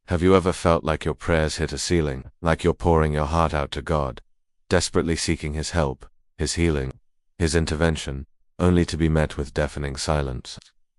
Have you ever felt like your prayers hit a ceiling, like you're pouring your heart out to God, desperately seeking His help, His healing, His intervention, only to be met with deafening silence?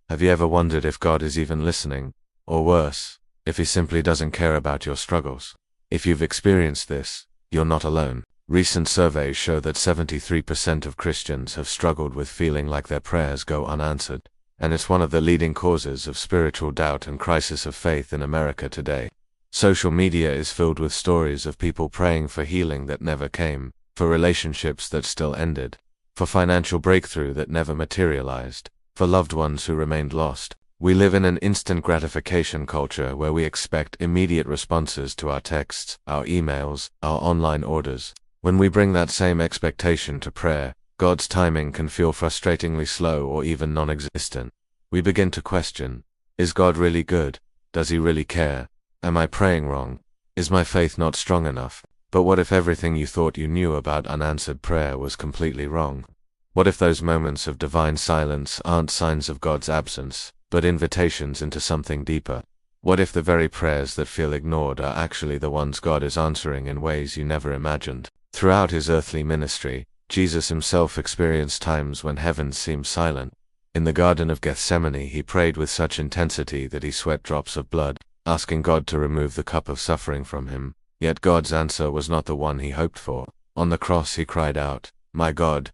Have you ever wondered if God is even listening, or worse, if He simply doesn't care about your struggles? If you've experienced this, you're not alone. Recent surveys show that 73% of Christians have struggled with feeling like their prayers go unanswered, and it's one of the leading causes of spiritual doubt and crisis of faith in America today. Social media is filled with stories of people praying for healing that never came, for relationships that still ended, for financial breakthrough that never materialized, for loved ones who remained lost. We live in an instant gratification culture where we expect immediate responses to our texts, our emails, our online orders. When we bring that same expectation to prayer, God's timing can feel frustratingly slow or even non-existent. We begin to question, is God really good? Does He really care? Am I praying wrong? Is my faith not strong enough? But what if everything you thought you knew about unanswered prayer was completely wrong? What if those moments of divine silence aren't signs of God's absence, but invitations into something deeper? What if the very prayers that feel ignored are actually the ones God is answering in ways you never imagined? Throughout His earthly ministry, Jesus Himself experienced times when heaven seemed silent. In the Garden of Gethsemane He prayed with such intensity that He sweat drops of blood, asking God to remove the cup of suffering from Him. Yet God's answer was not the one He hoped for. On the cross He cried out, my God,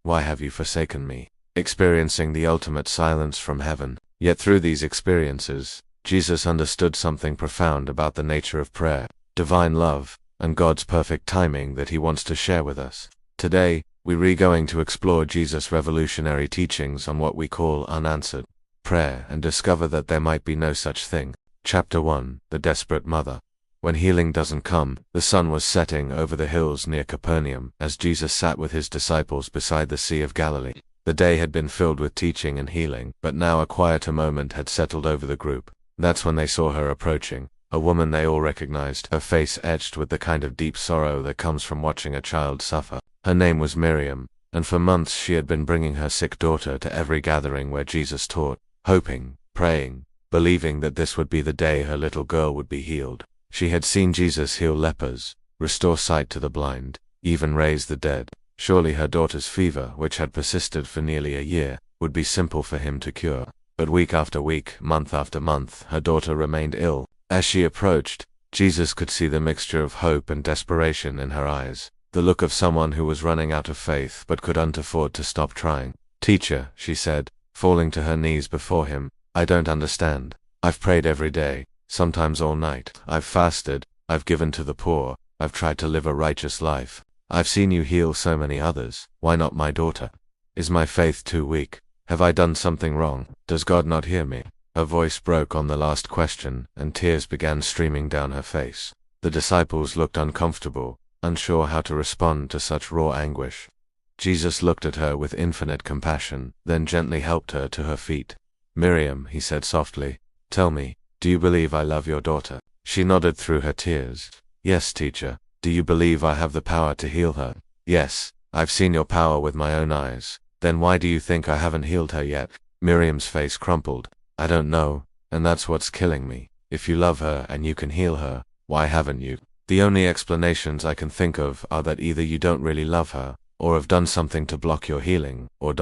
why have you forsaken me?" Experiencing the ultimate silence from heaven. Yet through these experiences, Jesus understood something profound about the nature of prayer, divine love, and God's perfect timing that He wants to share with us. Today, we're going to explore Jesus' revolutionary teachings on what we call unanswered prayer and discover that there might be no such thing. Chapter 1: The Desperate Mother. When healing doesn't come, the sun was setting over the hills near Capernaum as Jesus sat with His disciples beside the Sea of Galilee. The day had been filled with teaching and healing, but now a quieter moment had settled over the group. That's when they saw her approaching, a woman they all recognized, her face etched with the kind of deep sorrow that comes from watching a child suffer. Her name was Miriam, and for months she had been bringing her sick daughter to every gathering where Jesus taught, hoping, praying, believing that this would be the day her little girl would be healed. She had seen Jesus heal lepers, restore sight to the blind, even raise the dead. Surely her daughter's fever, which had persisted for nearly a year, would be simple for Him to cure. But week after week, month after month, her daughter remained ill. As she approached, Jesus could see the mixture of hope and desperation in her eyes, the look of someone who was running out of faith but couldn't afford to stop trying. "Teacher," she said, falling to her knees before Him, "I don't understand. I've prayed every day, sometimes all night. I've fasted, I've given to the poor, I've tried to live a righteous life. I've seen you heal so many others. Why not my daughter? Is my faith too weak? Have I done something wrong? Does God not hear me?" Her voice broke on the last question, and tears began streaming down her face. The disciples looked uncomfortable, unsure how to respond to such raw anguish. Jesus looked at her with infinite compassion, then gently helped her to her feet. "Miriam," He said softly, "tell me, do you believe I love your daughter?" She nodded through her tears. "Yes, teacher." "Do you believe I have the power to heal her?" "Yes, I've seen your power with my own eyes." "Then why do you think I haven't healed her yet?" Miriam's face crumpled. "I don't know, and that's what's killing me. If you love her and you can heal her, why haven't you?" "The only explanations I can think of are that either you don't really love her, or have done something to block your healing, or ...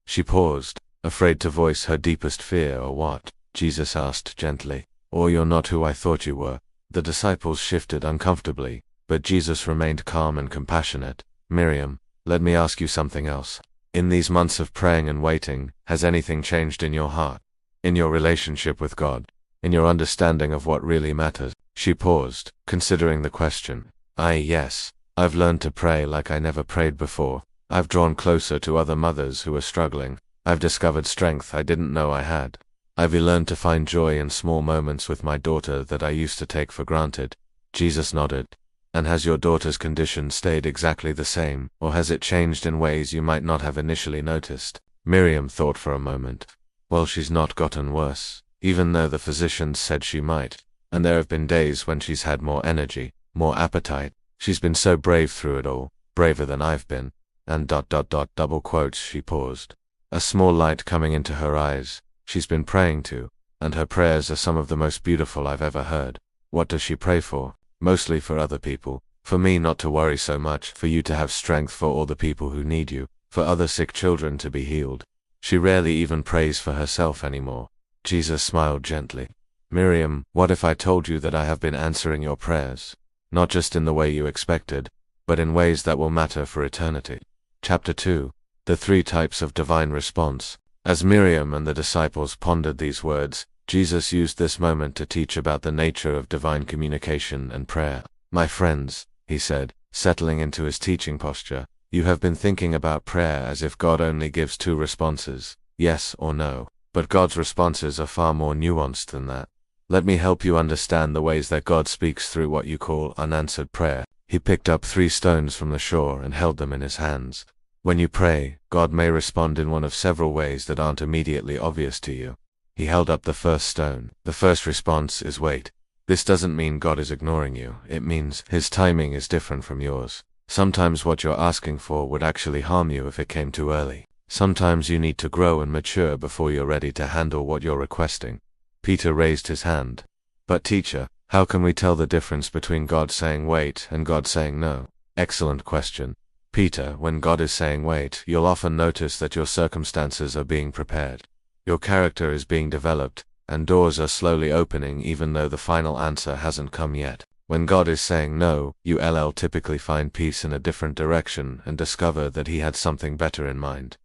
She paused, afraid to voice her deepest fear. "Or what?" Jesus asked gently. "Or you're not who I thought you were." The disciples shifted uncomfortably, but Jesus remained calm and compassionate. "Miriam, let me ask you something else. In these months of praying and waiting, has anything changed in your heart? In your relationship with God? In your understanding of what really matters?" She paused, considering the question. Yes. I've learned to pray like I never prayed before. I've drawn closer to other mothers who are struggling. I've discovered strength I didn't know I had. I've learned to find joy in small moments with my daughter that I used to take for granted." Jesus nodded. "And has your daughter's condition stayed exactly the same, or has it changed in ways you might not have initially noticed?" Miriam thought for a moment. "Well, she's not gotten worse, even though the physicians said she might. And there have been days when she's had more energy, more appetite. She's been so brave through it all, braver than I've been. And ... double quotes." She paused, a small light coming into her eyes. "She's been praying too. and her prayers are some of the most beautiful I've ever heard. What does she pray for? Mostly for other people. For me not to worry so much, for you to have strength for all the people who need you, for other sick children to be healed. She rarely even prays for herself anymore. Jesus smiled gently. Miriam, what if I told you that I have been answering your prayers? Not just in the way you expected, but in ways that will matter for eternity. Chapter 2. The 3 types of divine response. As Miriam and the disciples pondered these words, Jesus used this moment to teach about the nature of divine communication and prayer. My friends, he said, settling into his teaching posture, you have been thinking about prayer as if God only gives 2 responses, yes or no. But God's responses are far more nuanced than that. Let me help you understand the ways that God speaks through what you call unanswered prayer. He picked up 3 stones from the shore and held them in his hands. When you pray, God may respond in one of several ways that aren't immediately obvious to you. He held up the first stone. The first response is wait. This doesn't mean God is ignoring you. It means his timing is different from yours. Sometimes what you're asking for would actually harm you if it came too early. Sometimes you need to grow and mature before you're ready to handle what you're requesting. Peter raised his hand. But teacher, how can we tell the difference between God saying wait and God saying no? Excellent question. Peter, when God is saying wait, you'll often notice that your circumstances are being prepared. Your character is being developed, and doors are slowly opening even though the final answer hasn't come yet. When God is saying no, you typically find peace in a different direction and discover that he had something better in mind.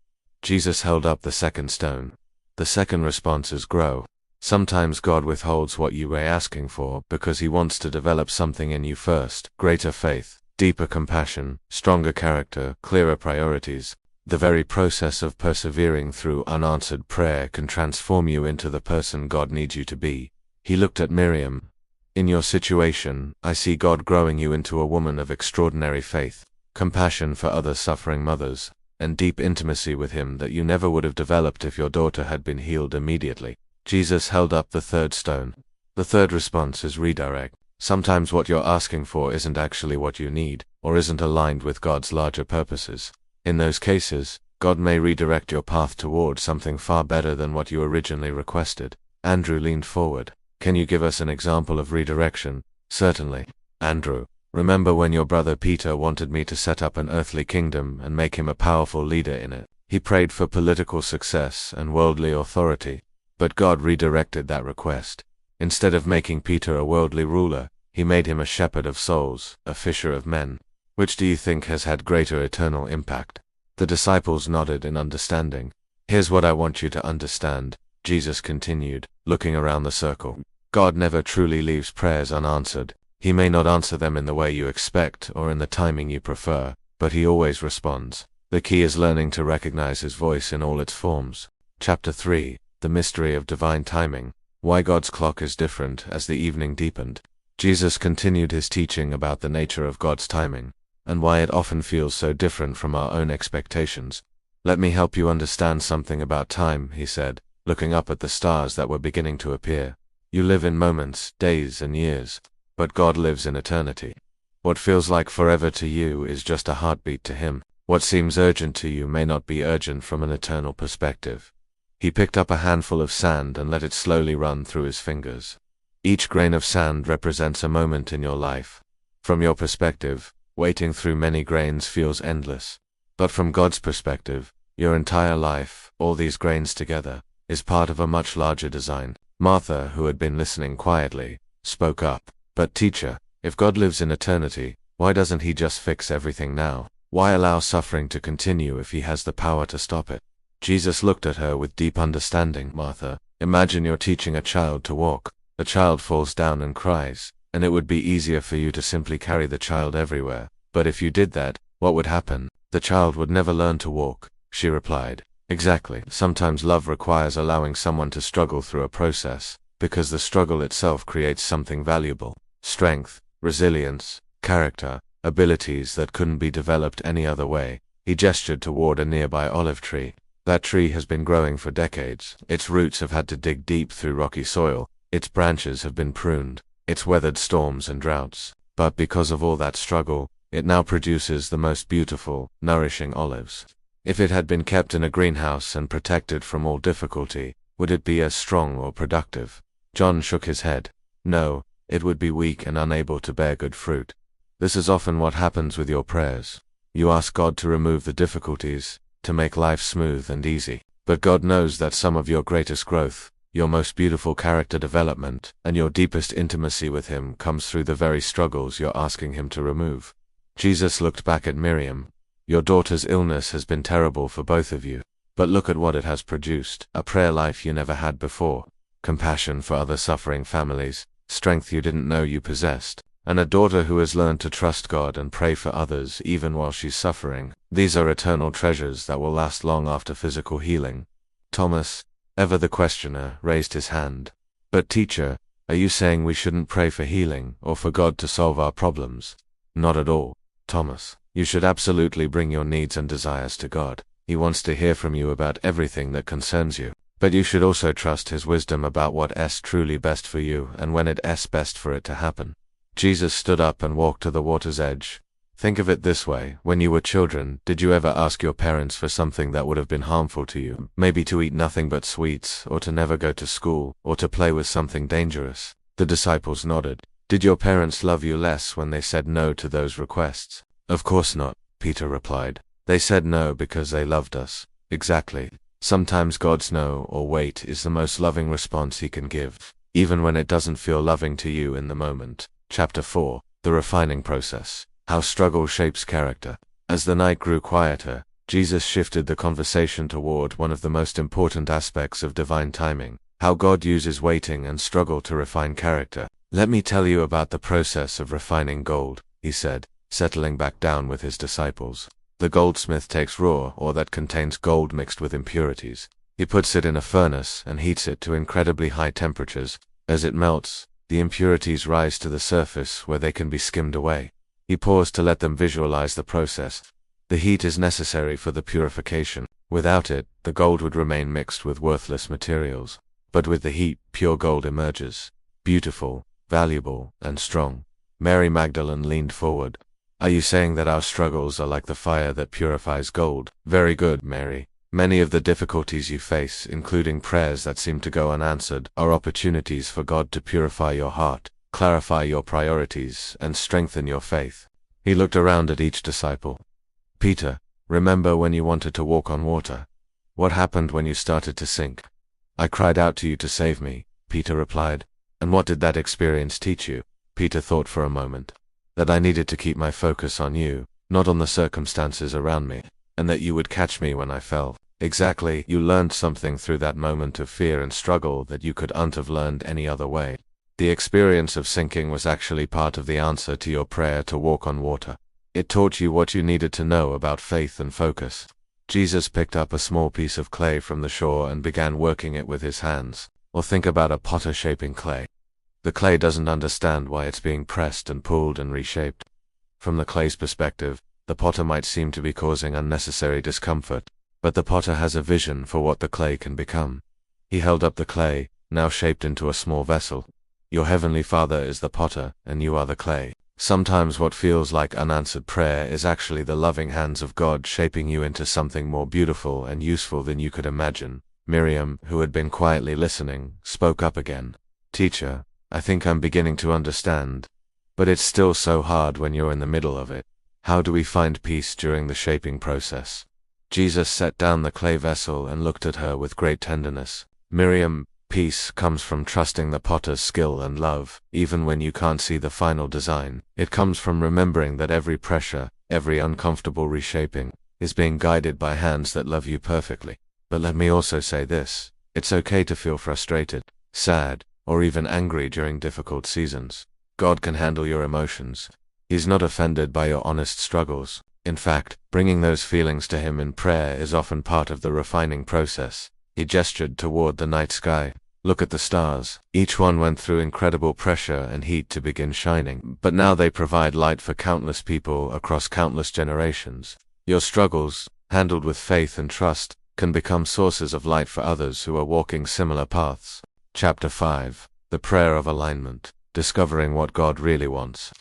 Jesus held up the second stone. The second response is grow. Sometimes God withholds what you were asking for because he wants to develop something in you first: greater faith, deeper compassion, stronger character, clearer priorities. The very process of persevering through unanswered prayer can transform you into the person God needs you to be. He looked at Miriam. In your situation, I see God growing you into a woman of extraordinary faith, compassion for other suffering mothers, and deep intimacy with him that you never would have developed if your daughter had been healed immediately. Jesus held up the third stone. The third response is redirect. Sometimes what you're asking for isn't actually what you need, or isn't aligned with God's larger purposes. In those cases, God may redirect your path toward something far better than what you originally requested. Andrew leaned forward. Can you give us an example of redirection? Certainly. Andrew, remember when your brother Peter wanted me to set up an earthly kingdom and make him a powerful leader in it? He prayed for political success and worldly authority, but God redirected that request. Instead of making Peter a worldly ruler, he made him a shepherd of souls, a fisher of men. Which do you think has had greater eternal impact? The disciples nodded in understanding. Here's what I want you to understand, Jesus continued, looking around the circle. God never truly leaves prayers unanswered. He may not answer them in the way you expect or in the timing you prefer, but he always responds. The key is learning to recognize his voice in all its forms. Chapter 3. The Mystery of Divine Timing. Why God's clock is different as the evening deepened. Jesus continued his teaching about the nature of God's timing, and why it often feels so different from our own expectations. Let me help you understand something about time, he said, looking up at the stars that were beginning to appear. You live in moments, days, and years, but God lives in eternity. What feels like forever to you is just a heartbeat to him. What seems urgent to you may not be urgent from an eternal perspective. He picked up a handful of sand and let it slowly run through his fingers. Each grain of sand represents a moment in your life. From your perspective, waiting through many grains feels endless. But from God's perspective, your entire life, all these grains together, is part of a much larger design. Martha, who had been listening quietly, spoke up. But teacher, if God lives in eternity, why doesn't he just fix everything now? Why allow suffering to continue if he has the power to stop it? Jesus looked at her with deep understanding. Martha, imagine you're teaching a child to walk. The child falls down and cries, and it would be easier for you to simply carry the child everywhere. But if you did that, what would happen? The child would never learn to walk, she replied. Exactly. Sometimes love requires allowing someone to struggle through a process, because the struggle itself creates something valuable. Strength, resilience, character, abilities that couldn't be developed any other way. He gestured toward a nearby olive tree. That tree has been growing for decades. Its roots have had to dig deep through rocky soil. Its branches have been pruned. It's weathered storms and droughts. But because of all that struggle, it now produces the most beautiful, nourishing olives. If it had been kept in a greenhouse and protected from all difficulty, Would it be as strong or productive? John shook his head. No, it would be weak and unable to bear good fruit. This is often what happens with your prayers. You ask God to remove the difficulties, to make life smooth and easy. But God knows that some of your greatest growth, your most beautiful character development, and your deepest intimacy with Him comes through the very struggles you're asking Him to remove. Jesus looked back at Miriam. Your daughter's illness has been terrible for both of you. But look at what it has produced: a prayer life you never had before, compassion for other suffering families, strength you didn't know you possessed, and a daughter who has learned to trust God and pray for others even while she's suffering. These are eternal treasures that will last long after physical healing. Thomas, ever the questioner, raised his hand. But teacher, are you saying we shouldn't pray for healing or for God to solve our problems? Not at all, Thomas. You should absolutely bring your needs and desires to God. He wants to hear from you about everything that concerns you. But you should also trust His wisdom about what's truly best for you and when it's best for it to happen. Jesus stood up and walked to the water's edge. Think of it this way: when you were children, did you ever ask your parents for something that would have been harmful to you? Maybe to eat nothing but sweets, or to never go to school, or to play with something dangerous? The disciples nodded. Did your parents love you less when they said no to those requests? Of course not, Peter replied. They said no because they loved us. Exactly. Sometimes God's no or wait is the most loving response He can give, even when it doesn't feel loving to you in the moment. Chapter 4. The Refining Process. How Struggle Shapes Character. As the night grew quieter, Jesus shifted the conversation toward one of the most important aspects of divine timing: how God uses waiting and struggle to refine character. Let me tell you about the process of refining gold, He said, settling back down with His disciples. The goldsmith takes raw ore that contains gold mixed with impurities. He puts it in a furnace and heats it to incredibly high temperatures. As it melts, the impurities rise to the surface where they can be skimmed away. He paused to let them visualize the process. The heat is necessary for the purification. Without it, the gold would remain mixed with worthless materials. But with the heat, pure gold emerges. Beautiful, valuable, and strong. Mary Magdalene leaned forward. Are you saying that our struggles are like the fire that purifies gold? Very good, Mary. Many of the difficulties you face, including prayers that seem to go unanswered, are opportunities for God to purify your heart, clarify your priorities, and strengthen your faith. He looked around at each disciple. Peter, remember when you wanted to walk on water? What happened when you started to sink? I cried out to you to save me, Peter replied. And what did that experience teach you? Peter thought for a moment. That I needed to keep my focus on you, not on the circumstances around me, and that you would catch me when I fell. Exactly, you learned something through that moment of fear and struggle that you couldn't have learned any other way. The experience of sinking was actually part of the answer to your prayer to walk on water. It taught you what you needed to know about faith and focus. Jesus picked up a small piece of clay from the shore and began working it with His hands. Or think about a potter shaping clay. The clay doesn't understand why it's being pressed and pulled and reshaped. From the clay's perspective, the potter might seem to be causing unnecessary discomfort, but the potter has a vision for what the clay can become. He held up the clay, now shaped into a small vessel. Your heavenly Father is the potter, and you are the clay. Sometimes what feels like unanswered prayer is actually the loving hands of God shaping you into something more beautiful and useful than you could imagine. Miriam, who had been quietly listening, spoke up again. Teacher, I think I'm beginning to understand. But it's still so hard when you're in the middle of it. How do we find peace during the shaping process? Jesus set down the clay vessel and looked at her with great tenderness. Miriam, peace comes from trusting the potter's skill and love, even when you can't see the final design. It comes from remembering that every pressure, every uncomfortable reshaping, is being guided by hands that love you perfectly. But let me also say this: it's okay to feel frustrated, sad, or even angry during difficult seasons. God can handle your emotions. He's not offended by your honest struggles. In fact, bringing those feelings to Him in prayer is often part of the refining process. He gestured toward the night sky. Look at the stars. Each one went through incredible pressure and heat to begin shining, but now they provide light for countless people across countless generations. Your struggles, handled with faith and trust, can become sources of light for others who are walking similar paths. Chapter 5. The Prayer of Alignment. Discovering what God really wants.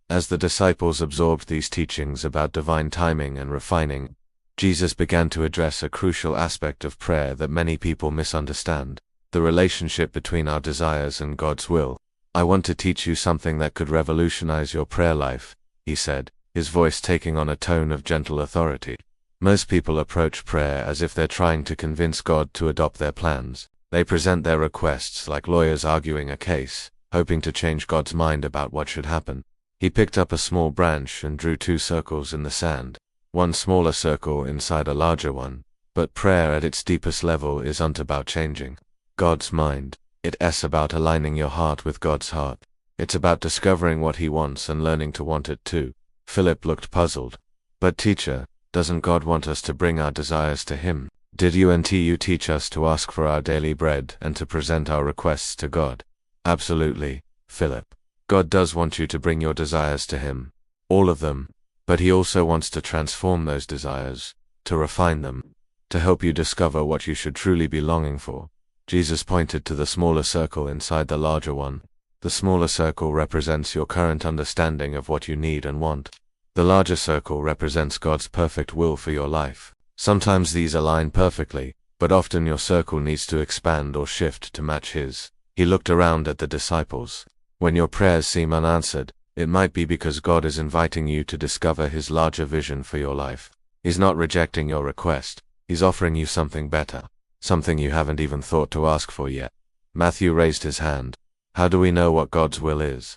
As the disciples absorbed these teachings about divine timing and refining, Jesus began to address a crucial aspect of prayer that many people misunderstand. the relationship between our desires and God's will. I want to teach you something that could revolutionize your prayer life, he said, his voice taking on a tone of gentle authority. Most people approach prayer as if they're trying to convince God to adopt their plans. They present their requests like lawyers arguing a case, hoping to change God's mind about what should happen. He picked up a small branch and drew 2 circles in the sand, one smaller circle inside a larger one. But prayer at its deepest level isn't about changing God's mind. It's about aligning your heart with God's heart. It's about discovering what He wants and learning to want it too. Philip looked puzzled. But teacher, doesn't God want us to bring our desires to Him? Did you teach us to ask for our daily bread and to present our requests to God? Absolutely, Philip. God does want you to bring your desires to Him. All of them. But He also wants to transform those desires, to refine them, to help you discover what you should truly be longing for. Jesus pointed to the smaller circle inside the larger one. The smaller circle represents your current understanding of what you need and want. The larger circle represents God's perfect will for your life. Sometimes these align perfectly, but often your circle needs to expand or shift to match His. He looked around at the disciples. When your prayers seem unanswered, it might be because God is inviting you to discover His larger vision for your life. He's not rejecting your request. He's offering you something better, something you haven't even thought to ask for yet. Matthew raised his hand. How do we know what God's will is?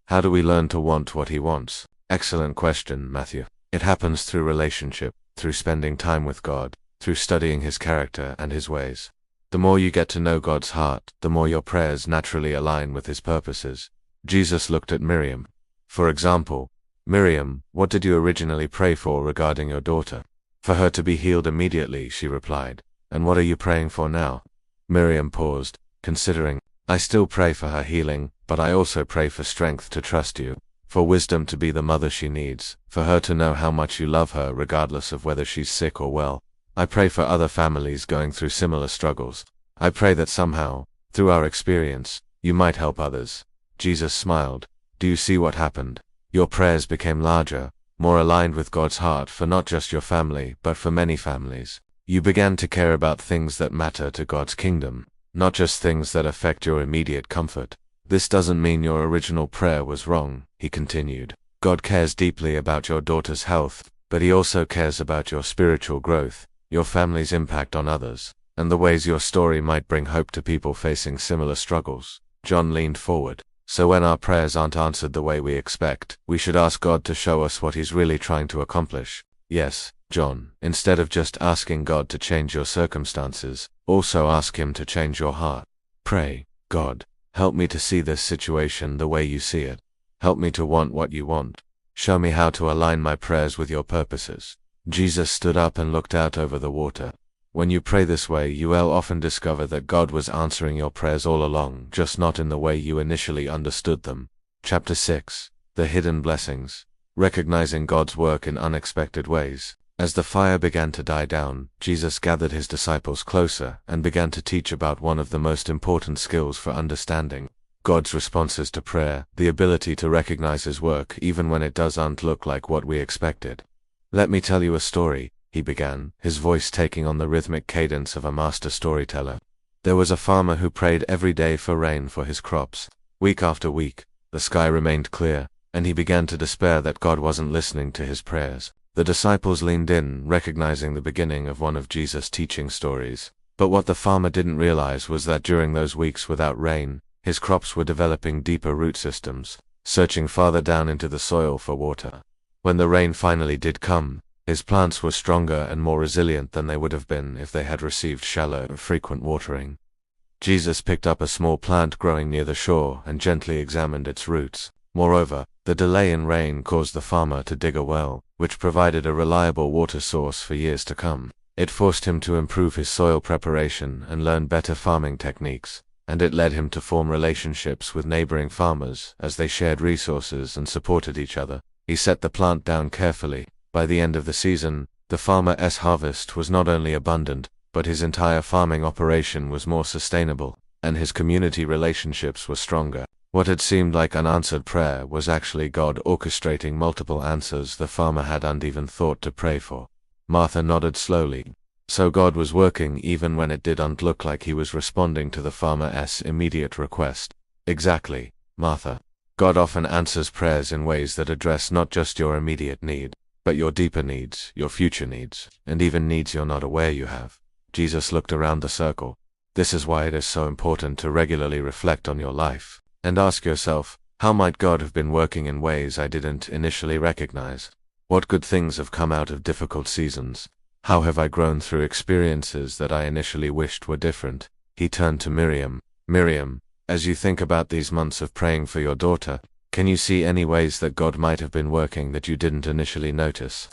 How do we learn to want what He wants? Excellent question, Matthew. It happens through relationship, through spending time with God, through studying His character and His ways. The more you get to know God's heart, the more your prayers naturally align with His purposes. Jesus looked at Miriam. For example, Miriam, what did you originally pray for regarding your daughter? For her to be healed immediately, she replied. And what are you praying for now? Miriam paused, considering. I still pray for her healing, but I also pray for strength to trust you, for wisdom to be the mother she needs, for her to know how much you love her regardless of whether she's sick or well. I pray for other families going through similar struggles. I pray that somehow, through our experience, you might help others. Jesus smiled. Do you see what happened? Your prayers became larger, more aligned with God's heart for not just your family, but for many families. You began to care about things that matter to God's kingdom, not just things that affect your immediate comfort. This doesn't mean your original prayer was wrong, he continued. God cares deeply about your daughter's health, but He also cares about your spiritual growth, your family's impact on others, and the ways your story might bring hope to people facing similar struggles. John leaned forward. So when our prayers aren't answered the way we expect, we should ask God to show us what He's really trying to accomplish. Yes, John, instead of just asking God to change your circumstances, also ask Him to change your heart. Pray, God, help me to see this situation the way you see it. Help me to want what you want. Show me how to align my prayers with your purposes. Jesus stood up and looked out over the water. When you pray this way, you will often discover that God was answering your prayers all along, just not in the way you initially understood them. Chapter 6. The Hidden Blessings. Recognizing God's work in unexpected ways. As the fire began to die down, Jesus gathered His disciples closer and began to teach about one of the most important skills for understanding God's responses to prayer, the ability to recognize His work even when it doesn't look like what we expected. Let me tell you a story, he began, his voice taking on the rhythmic cadence of a master storyteller. There was a farmer who prayed every day for rain for his crops. Week after week, the sky remained clear, and he began to despair that God wasn't listening to his prayers. The disciples leaned in, recognizing the beginning of one of Jesus' teaching stories. But what the farmer didn't realize was that during those weeks without rain, his crops were developing deeper root systems, searching farther down into the soil for water. When the rain finally did come, his plants were stronger and more resilient than they would have been if they had received shallow, frequent watering. Jesus picked up a small plant growing near the shore and gently examined its roots. Moreover, the delay in rain caused the farmer to dig a well, which provided a reliable water source for years to come. It forced him to improve his soil preparation and learn better farming techniques, and it led him to form relationships with neighboring farmers as they shared resources and supported each other. He set the plant down carefully. By the end of the season, the farmer's harvest was not only abundant, but his entire farming operation was more sustainable, and his community relationships were stronger. What had seemed like unanswered prayer was actually God orchestrating multiple answers the farmer hadn't even thought to pray for. Martha nodded slowly. So God was working even when it didn't look like he was responding to the farmer's immediate request. Exactly, Martha. God often answers prayers in ways that address not just your immediate need, but your deeper needs, your future needs, and even needs you're not aware you have. Jesus looked around the circle. This is why it is so important to regularly reflect on your life, and ask yourself, how might God have been working in ways I didn't initially recognize? What good things have come out of difficult seasons? How have I grown through experiences that I initially wished were different? He turned to Miriam. Miriam, as you think about these months of praying for your daughter, can you see any ways that God might have been working that you didn't initially notice?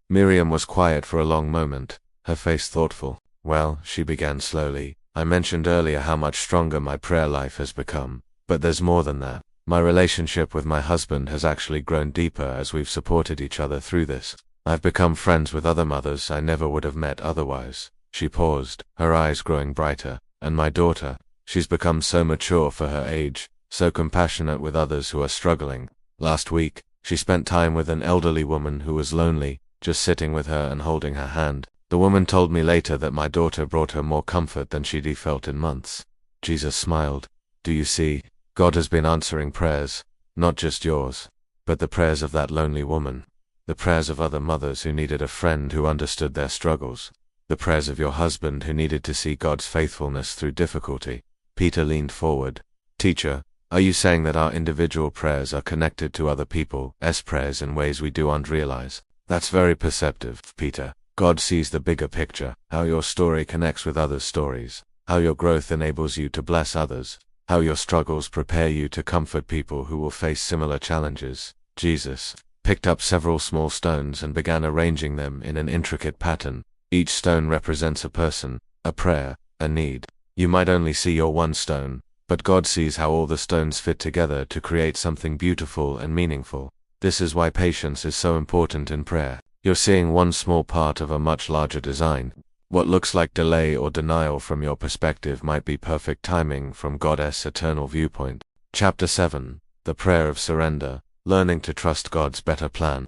Miriam was quiet for a long moment, her face thoughtful. Well, she began slowly, I mentioned earlier how much stronger my prayer life has become, but there's more than that. My relationship with my husband has actually grown deeper as we've supported each other through this. I've become friends with other mothers I never would have met otherwise. She paused, her eyes growing brighter. And my daughter, she's become so mature for her age, so compassionate with others who are struggling. Last week, she spent time with an elderly woman who was lonely, just sitting with her and holding her hand. The woman told me later that my daughter brought her more comfort than she'd felt in months. Jesus smiled. Do you see? God has been answering prayers, not just yours, but the prayers of that lonely woman. The prayers of other mothers who needed a friend who understood their struggles. The prayers of your husband who needed to see God's faithfulness through difficulty. Peter leaned forward. Teacher, are you saying that our individual prayers are connected to other people's prayers in ways we don't realize? That's very perceptive, Peter. God sees the bigger picture, how your story connects with others' stories, how your growth enables you to bless others, how your struggles prepare you to comfort people who will face similar challenges. Jesus picked up several small stones and began arranging them in an intricate pattern. Each stone represents a person, a prayer, a need. You might only see your one stone, but God sees how all the stones fit together to create something beautiful and meaningful. This is why patience is so important in prayer. You're seeing one small part of a much larger design. What looks like delay or denial from your perspective might be perfect timing from God's eternal viewpoint. Chapter 7. The Prayer of Surrender. Learning to trust God's better plan.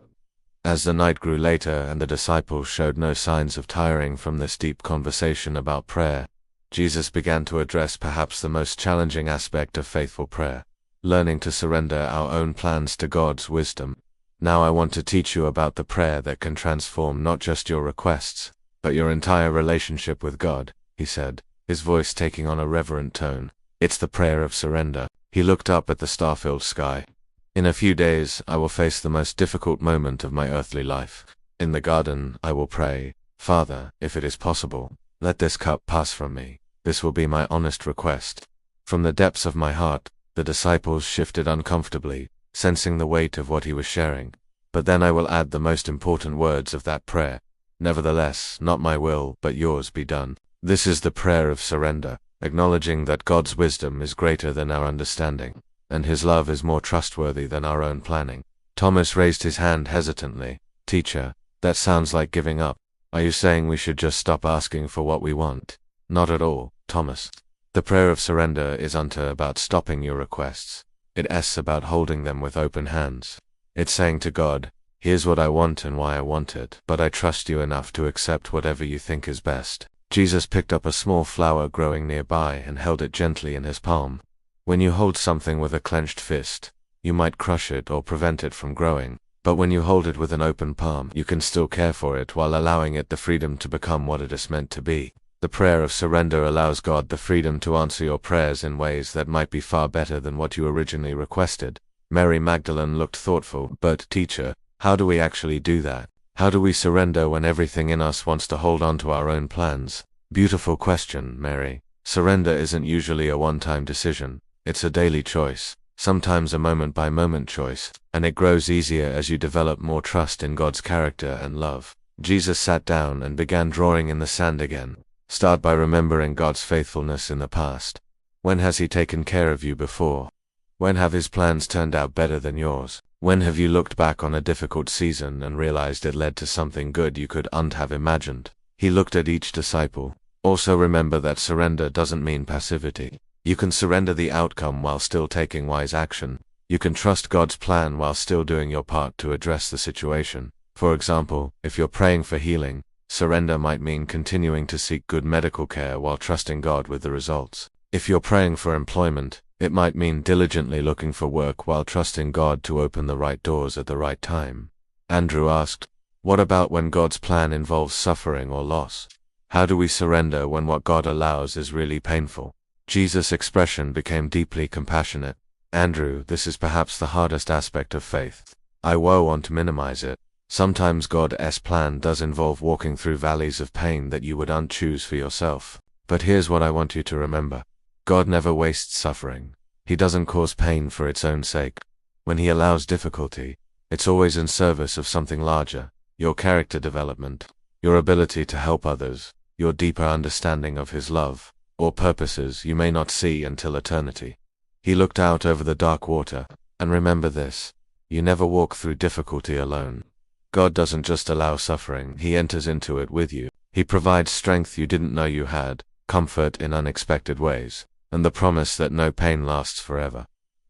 As the night grew later and the disciples showed no signs of tiring from this deep conversation about prayer, Jesus began to address perhaps the most challenging aspect of faithful prayer, learning to surrender our own plans to God's wisdom. Now I want to teach you about the prayer that can transform not just your requests, but your entire relationship with God, he said, his voice taking on a reverent tone. It's the prayer of surrender. He looked up at the star-filled sky. In a few days, I will face the most difficult moment of my earthly life. In the garden, I will pray, Father, if it is possible, let this cup pass from me. This will be my honest request. From the depths of my heart, the disciples shifted uncomfortably, sensing the weight of what he was sharing. But then I will add the most important words of that prayer. Nevertheless, not my will, but yours be done. This is the prayer of surrender, acknowledging that God's wisdom is greater than our understanding, and his love is more trustworthy than our own planning. Thomas raised his hand hesitantly. Teacher, that sounds like giving up. Are you saying we should just stop asking for what we want? Not at all, Thomas. The prayer of surrender isn't about stopping your requests. It's about holding them with open hands. It's saying to God, here's what I want and why I want it, but I trust you enough to accept whatever you think is best. Jesus picked up a small flower growing nearby and held it gently in his palm. When you hold something with a clenched fist, you might crush it or prevent it from growing. But when you hold it with an open palm, you can still care for it while allowing it the freedom to become what it is meant to be. The prayer of surrender allows God the freedom to answer your prayers in ways that might be far better than what you originally requested. Mary Magdalene looked thoughtful. But, teacher, how do we actually do that? How do we surrender when everything in us wants to hold on to our own plans? Beautiful question, Mary. Surrender isn't usually a one-time decision. It's a daily choice, sometimes a moment-by-moment choice, and it grows easier as you develop more trust in God's character and love. Jesus sat down and began drawing in the sand again. Start by remembering God's faithfulness in the past. When has he taken care of you before? When have his plans turned out better than yours? When have you looked back on a difficult season and realized it led to something good you couldn't have imagined? He looked at each disciple. Also remember that surrender doesn't mean passivity. You can surrender the outcome while still taking wise action. You can trust God's plan while still doing your part to address the situation. For example, if you're praying for healing, Surrender might mean continuing to seek good medical care while trusting God with the results. If you're praying for employment, it might mean diligently looking for work while trusting God to open the right doors at the right time. Andrew asked, what about when God's plan involves suffering or loss? How do we surrender when what God allows is really painful? Jesus' expression became deeply compassionate. Andrew, this is perhaps the hardest aspect of faith. I want to minimize it. Sometimes God's plan does involve walking through valleys of pain that you would unchoose for yourself. But here's what I want you to remember. God never wastes suffering. He doesn't cause pain for its own sake. When He allows difficulty, it's always in service of something larger, your character development, your ability to help others, your deeper understanding of His love, or purposes you may not see until eternity. He looked out over the dark water, and remember this, you never walk through difficulty alone. God doesn't just allow suffering, He enters into it with you. He provides strength you didn't know you had, comfort in unexpected ways, and the promise that no pain lasts forever.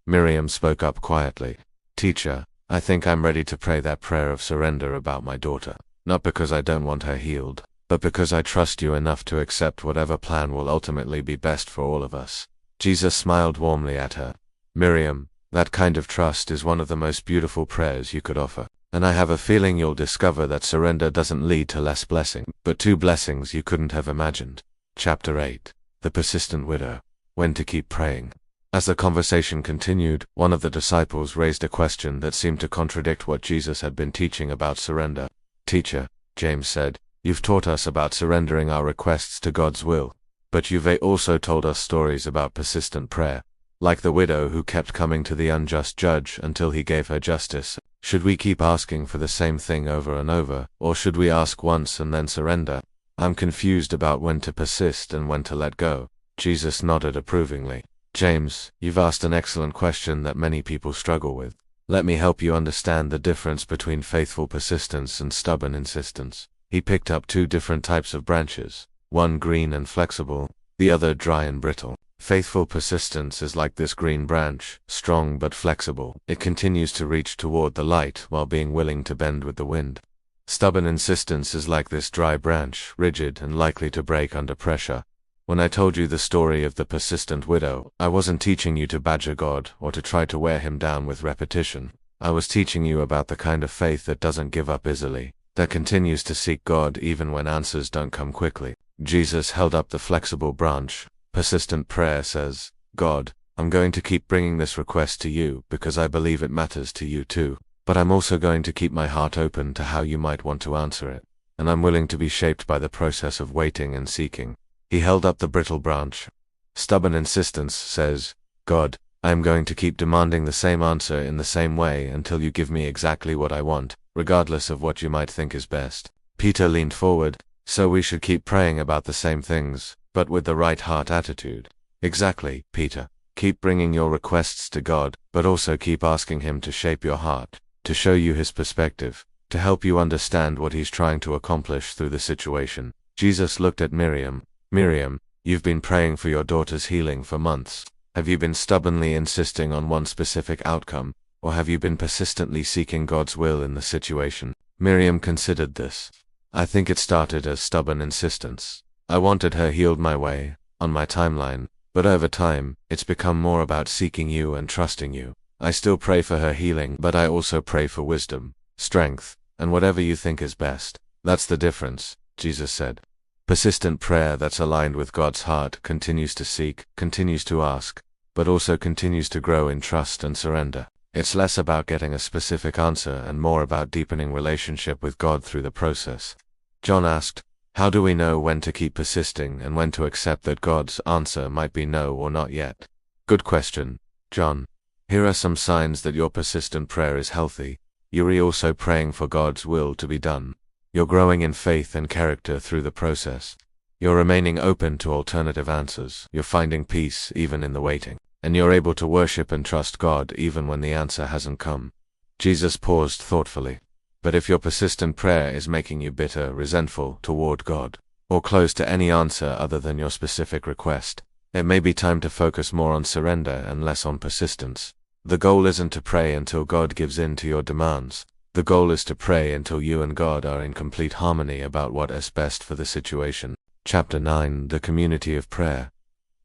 Miriam spoke up quietly. Teacher, I think I'm ready to pray that prayer of surrender about my daughter. Not because I don't want her healed, but because I trust you enough to accept whatever plan will ultimately be best for all of us. Jesus smiled warmly at her. Miriam, that kind of trust is one of the most beautiful prayers you could offer. And I have a feeling you'll discover that surrender doesn't lead to less blessing, but to blessings you couldn't have imagined. Chapter 8. The Persistent Widow. When to keep praying. As the conversation continued, one of the disciples raised a question that seemed to contradict what Jesus had been teaching about surrender. Teacher, James said, you've taught us about surrendering our requests to God's will, but you've also told us stories about persistent prayer, like the widow who kept coming to the unjust judge until he gave her justice. Should we keep asking for the same thing over and over, or should we ask once and then surrender? I'm confused about when to persist and when to let go. Jesus nodded approvingly. James, you've asked an excellent question that many people struggle with. Let me help you understand the difference between faithful persistence and stubborn insistence. He picked up two different types of branches, one green and flexible, the other dry and brittle. Faithful persistence is like this green branch, strong but flexible. It continues to reach toward the light while being willing to bend with the wind. Stubborn insistence is like this dry branch, rigid and likely to break under pressure. When I told you the story of the persistent widow, I wasn't teaching you to badger God or to try to wear Him down with repetition. I was teaching you about the kind of faith that doesn't give up easily, that continues to seek God even when answers don't come quickly. Jesus held up the flexible branch. Persistent prayer says, God, I'm going to keep bringing this request to you because I believe it matters to you too, but I'm also going to keep my heart open to how you might want to answer it, and I'm willing to be shaped by the process of waiting and seeking. He held up the brittle branch. Stubborn insistence says, God, I am going to keep demanding the same answer in the same way until you give me exactly what I want, regardless of what you might think is best. Peter leaned forward. So we should keep praying about the same things, but with the right heart attitude. Exactly, Peter. Keep bringing your requests to God, but also keep asking Him to shape your heart, to show you His perspective, to help you understand what He's trying to accomplish through the situation. Jesus looked at Miriam. Miriam, you've been praying for your daughter's healing for months. Have you been stubbornly insisting on one specific outcome, or have you been persistently seeking God's will in the situation? Miriam considered this. I think it started as stubborn insistence. I wanted her healed my way, on my timeline, but over time, it's become more about seeking you and trusting you. I still pray for her healing, but I also pray for wisdom, strength, and whatever you think is best. That's the difference, Jesus said. Persistent prayer that's aligned with God's heart continues to seek, continues to ask, but also continues to grow in trust and surrender. It's less about getting a specific answer and more about deepening relationship with God through the process. John asked, how do we know when to keep persisting and when to accept that God's answer might be no or not yet? Good question, John. Here are some signs that your persistent prayer is healthy. You're also praying for God's will to be done. You're growing in faith and character through the process. You're remaining open to alternative answers. You're finding peace even in the waiting. And you're able to worship and trust God even when the answer hasn't come. Jesus paused thoughtfully. But if your persistent prayer is making you bitter, resentful toward God, or close to any answer other than your specific request, it may be time to focus more on surrender and less on persistence. The goal isn't to pray until God gives in to your demands. The goal is to pray until you and God are in complete harmony about what is best for the situation. Chapter 9, The Community of Prayer.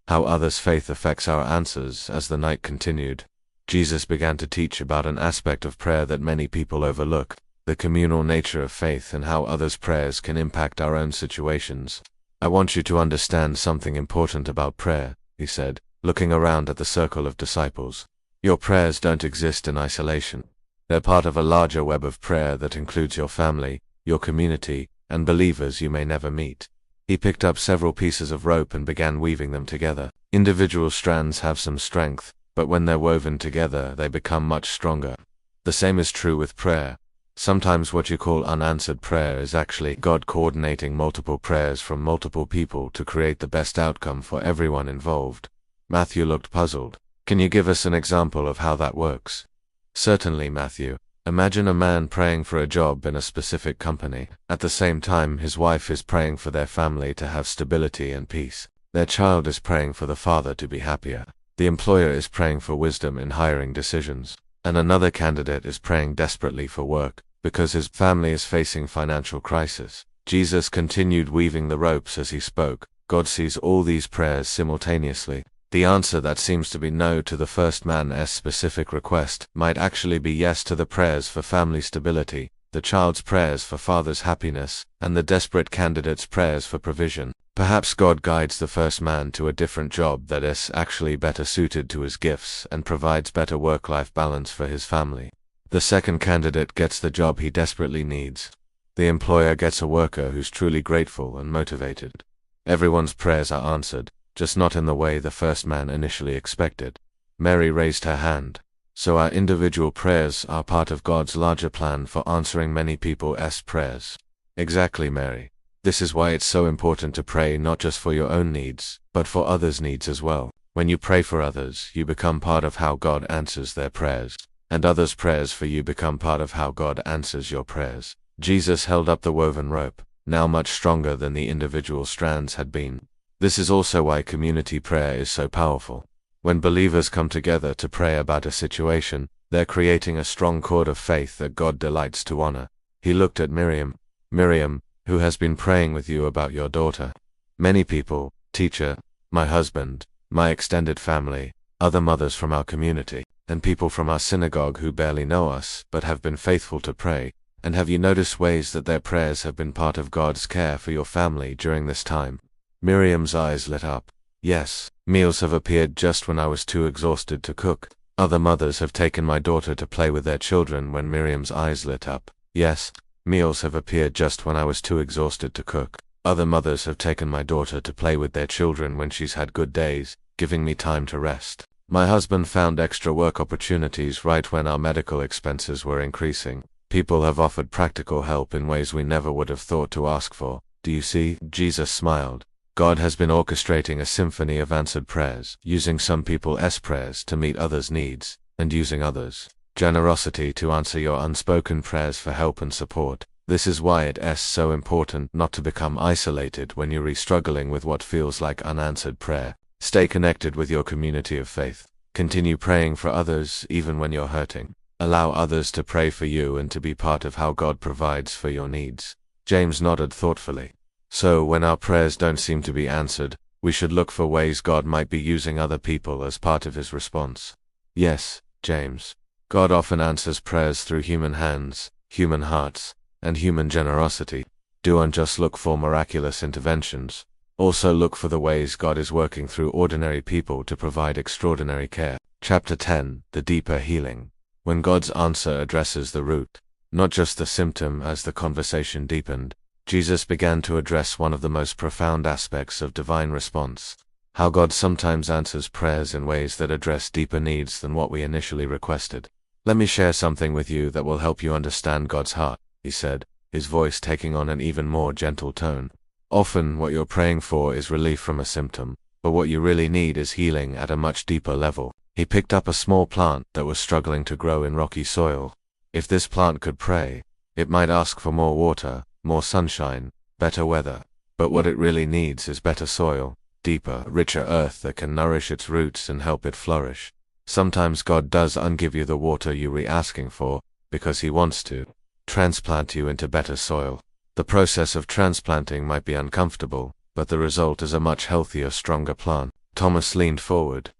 How others' faith affects our answers. As the night continued, Jesus began to teach about an aspect of prayer that many people overlook, the communal nature of faith and how others' prayers can impact our own situations. I want you to understand something important about prayer, he said, looking around at the circle of disciples. Your prayers don't exist in isolation. They're part of a larger web of prayer that includes your family, your community, and believers you may never meet. He picked up several pieces of rope and began weaving them together. Individual strands have some strength, but when they're woven together, they become much stronger. The same is true with prayer. Sometimes what you call unanswered prayer is actually God coordinating multiple prayers from multiple people to create the best outcome for everyone involved. Matthew looked puzzled. Can you give us an example of how that works? Certainly, Matthew. Imagine a man praying for a job in a specific company. At the same time, his wife is praying for their family to have stability and peace. Their child is praying for the father to be happier. The employer is praying for wisdom in hiring decisions. And another candidate is praying desperately for work, because his family is facing financial crisis. Jesus continued weaving the ropes as he spoke. God sees all these prayers simultaneously. The answer that seems to be no to the first man's specific request might actually be yes to the prayers for family stability, the child's prayers for father's happiness, and the desperate candidate's prayers for provision. Perhaps God guides the first man to a different job that is actually better suited to his gifts and provides better work-life balance for his family. The second candidate gets the job he desperately needs. The employer gets a worker who's truly grateful and motivated. Everyone's prayers are answered, just not in the way the first man initially expected. Mary raised her hand. So our individual prayers are part of God's larger plan for answering many people's prayers. Exactly, Mary. This is why it's so important to pray not just for your own needs, but for others' needs as well. When you pray for others, you become part of how God answers their prayers, and others' prayers for you become part of how God answers your prayers. Jesus held up the woven rope, now much stronger than the individual strands had been. This is also why community prayer is so powerful. When believers come together to pray about a situation, they're creating a strong cord of faith that God delights to honor. He looked at Miriam. Miriam, who has been praying with you about your daughter? Many people, teacher, my husband, my extended family, other mothers from our community, and people from our synagogue who barely know us but have been faithful to pray. And have you noticed ways that their prayers have been part of God's care for your family during this time? Miriam's eyes lit up. Yes, meals have appeared just when I was too exhausted to cook. Other mothers have taken my daughter to play with their children when Miriam's eyes lit up. Yes, meals have appeared just when I was too exhausted to cook. Other mothers have taken my daughter to play with their children when she's had good days, giving me time to rest. My husband found extra work opportunities right when our medical expenses were increasing. People have offered practical help in ways we never would have thought to ask for. Do you see? Jesus smiled. God has been orchestrating a symphony of answered prayers, using some people's prayers to meet others' needs, and using others' generosity to answer your unspoken prayers for help and support. This is why it is so important not to become isolated when you're struggling with what feels like unanswered prayer. Stay connected with your community of faith. Continue praying for others even when you're hurting. Allow others to pray for you and to be part of how God provides for your needs. James nodded thoughtfully. So when our prayers don't seem to be answered, we should look for ways God might be using other people as part of his response. Yes, James. God often answers prayers through human hands, human hearts, and human generosity. Don't just look for miraculous interventions. Also look for the ways God is working through ordinary people to provide extraordinary care. Chapter 10, The Deeper Healing. When God's answer addresses the root, not just the symptom. As the conversation deepened, Jesus began to address one of the most profound aspects of divine response, how God sometimes answers prayers in ways that address deeper needs than what we initially requested. Let me share something with you that will help you understand God's heart, he said, his voice taking on an even more gentle tone. Often what you're praying for is relief from a symptom, but what you really need is healing at a much deeper level. He picked up a small plant that was struggling to grow in rocky soil. If this plant could pray, it might ask for more water, more sunshine, better weather. But what it really needs is better soil, deeper, richer earth that can nourish its roots and help it flourish. Sometimes God does give you the water you're asking for, because he wants to. transplant you into better soil. The process of transplanting might be uncomfortable, but the result is a much healthier, stronger plant. Thomas leaned forward.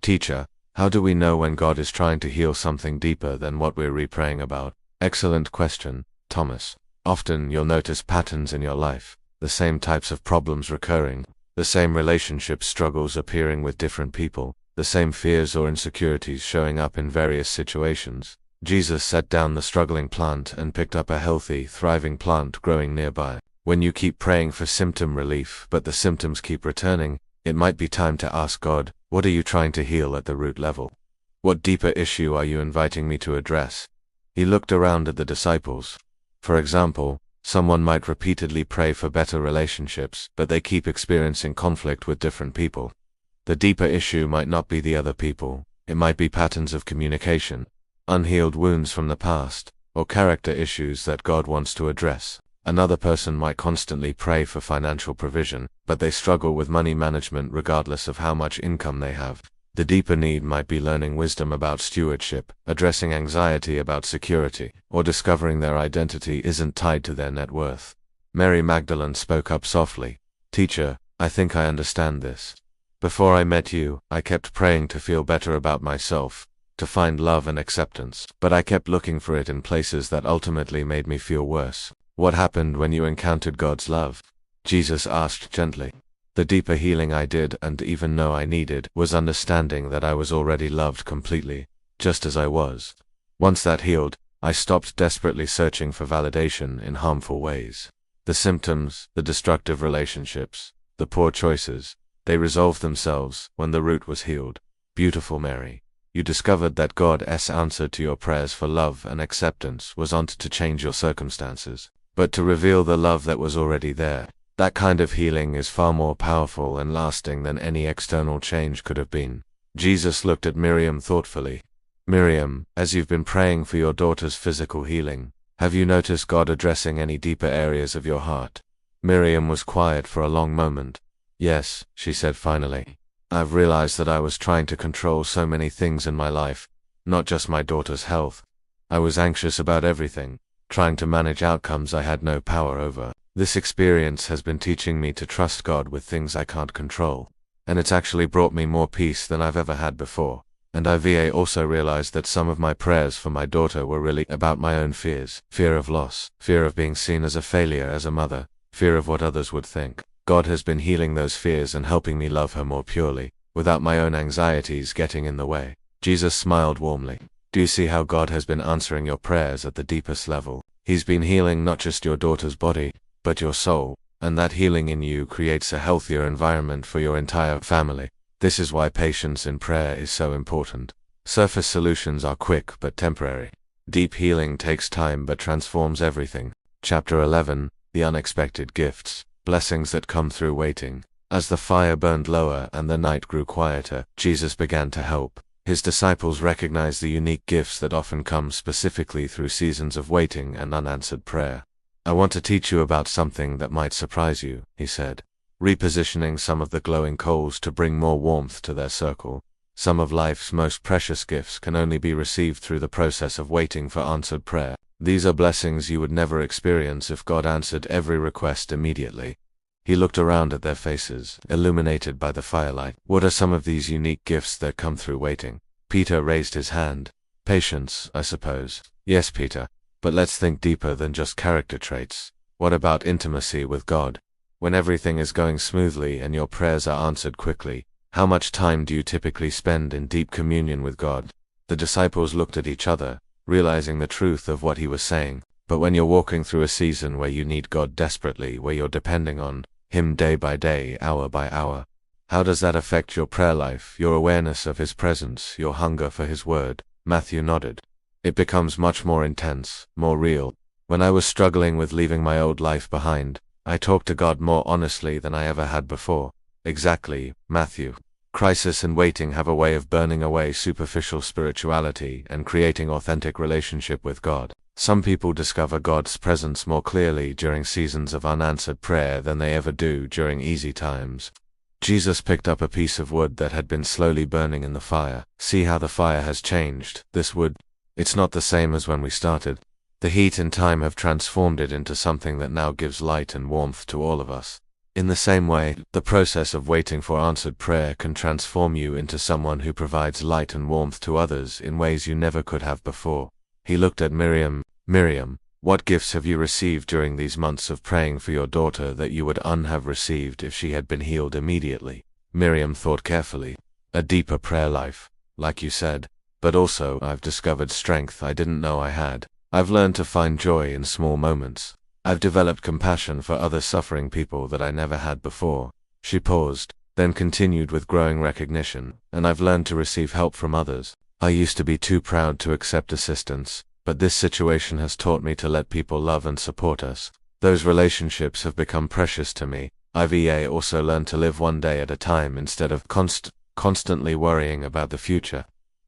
Teacher, how do we know when God is trying to heal something deeper than what we're repraying about? Excellent question, Thomas. Often you'll notice patterns in your life, the same types of problems recurring, the same relationship struggles appearing with different people, the same fears or insecurities showing up in various situations. Jesus set down the struggling plant and picked up a healthy, thriving plant growing nearby. When you keep praying for symptom relief but the symptoms keep returning, it might be time to ask God, what are you trying to heal at the root level? What deeper issue are you inviting me to address? He looked around at the disciples. For example, someone might repeatedly pray for better relationships, but they keep experiencing conflict with different people. The deeper issue might not be the other people, it might be patterns of communication, unhealed wounds from the past, or character issues that God wants to address. Another person might constantly pray for financial provision, but they struggle with money management regardless of how much income they have. The deeper need might be learning wisdom about stewardship, addressing anxiety about security, or discovering their identity isn't tied to their net worth. Mary Magdalene spoke up softly. Teacher, I think I understand this. Before I met you, I kept praying to feel better about myself, to find love and acceptance, but I kept looking for it in places that ultimately made me feel worse. What happened when you encountered God's love? Jesus asked gently. The deeper healing I did and even know I needed was understanding that I was already loved completely, just as I was. Once that healed, I stopped desperately searching for validation in harmful ways. The symptoms, the destructive relationships, the poor choices, they resolved themselves when the root was healed. Beautiful Mary. You discovered that God's answer to your prayers for love and acceptance wasn't to change your circumstances, but to reveal the love that was already there. That kind of healing is far more powerful and lasting than any external change could have been. Jesus looked at Miriam thoughtfully. Miriam, as you've been praying for your daughter's physical healing, have you noticed God addressing any deeper areas of your heart? Miriam was quiet for a long moment. Yes, she said finally. I've realized that I was trying to control so many things in my life, not just my daughter's health. I was anxious about everything, trying to manage outcomes I had no power over. This experience has been teaching me to trust God with things I can't control, and it's actually brought me more peace than I've ever had before. And I also realized that some of my prayers for my daughter were really about my own fears, fear of loss, fear of being seen as a failure as a mother, fear of what others would think. God has been healing those fears and helping me love her more purely, without my own anxieties getting in the way. Jesus smiled warmly. Do you see how God has been answering your prayers at the deepest level? He's been healing not just your daughter's body, but your soul, and that healing in you creates a healthier environment for your entire family. This is why patience in prayer is so important. Surface solutions are quick but temporary. Deep healing takes time but transforms everything. Chapter 11, The Unexpected Gifts, Blessings that Come Through Waiting. As the fire burned lower and the night grew quieter, Jesus began to help. His disciples recognized the unique gifts that often come specifically through seasons of waiting and unanswered prayer. I want to teach you about something that might surprise you, he said. Repositioning some of the glowing coals to bring more warmth to their circle. Some of life's most precious gifts can only be received through the process of waiting for answered prayer. These are blessings you would never experience if God answered every request immediately. He looked around at their faces, illuminated by the firelight. What are some of these unique gifts that come through waiting? Peter raised his hand. Patience, I suppose. Yes, Peter. But let's think deeper than just character traits. What about intimacy with God? When everything is going smoothly and your prayers are answered quickly, how much time do you typically spend in deep communion with God? The disciples looked at each other, realizing the truth of what he was saying. But when you're walking through a season where you need God desperately, where you're depending on Him day by day, hour by hour, how does that affect your prayer life, your awareness of His presence, your hunger for His word? Matthew nodded. It becomes much more intense, more real. When I was struggling with leaving my old life behind, I talked to God more honestly than I ever had before. Exactly, Matthew. Crisis and waiting have a way of burning away superficial spirituality and creating authentic relationship with God. Some people discover God's presence more clearly during seasons of unanswered prayer than they ever do during easy times. Jesus picked up a piece of wood that had been slowly burning in the fire. See how the fire has changed. This wood, it's not the same as when we started. The heat and time have transformed it into something that now gives light and warmth to all of us. In the same way, the process of waiting for answered prayer can transform you into someone who provides light and warmth to others in ways you never could have before. He looked at Miriam. Miriam, what gifts have you received during these months of praying for your daughter that you would have received if she had been healed immediately? Miriam thought carefully. A deeper prayer life, like you said, but also I've discovered strength I didn't know I had. I've learned to find joy in small moments. I've developed compassion for other suffering people that I never had before. She paused, then continued with growing recognition, and I've learned to receive help from others. I used to be too proud to accept assistance, but this situation has taught me to let people love and support us. Those relationships have become precious to me. I've also learned to live one day at a time instead of constantly worrying about the future.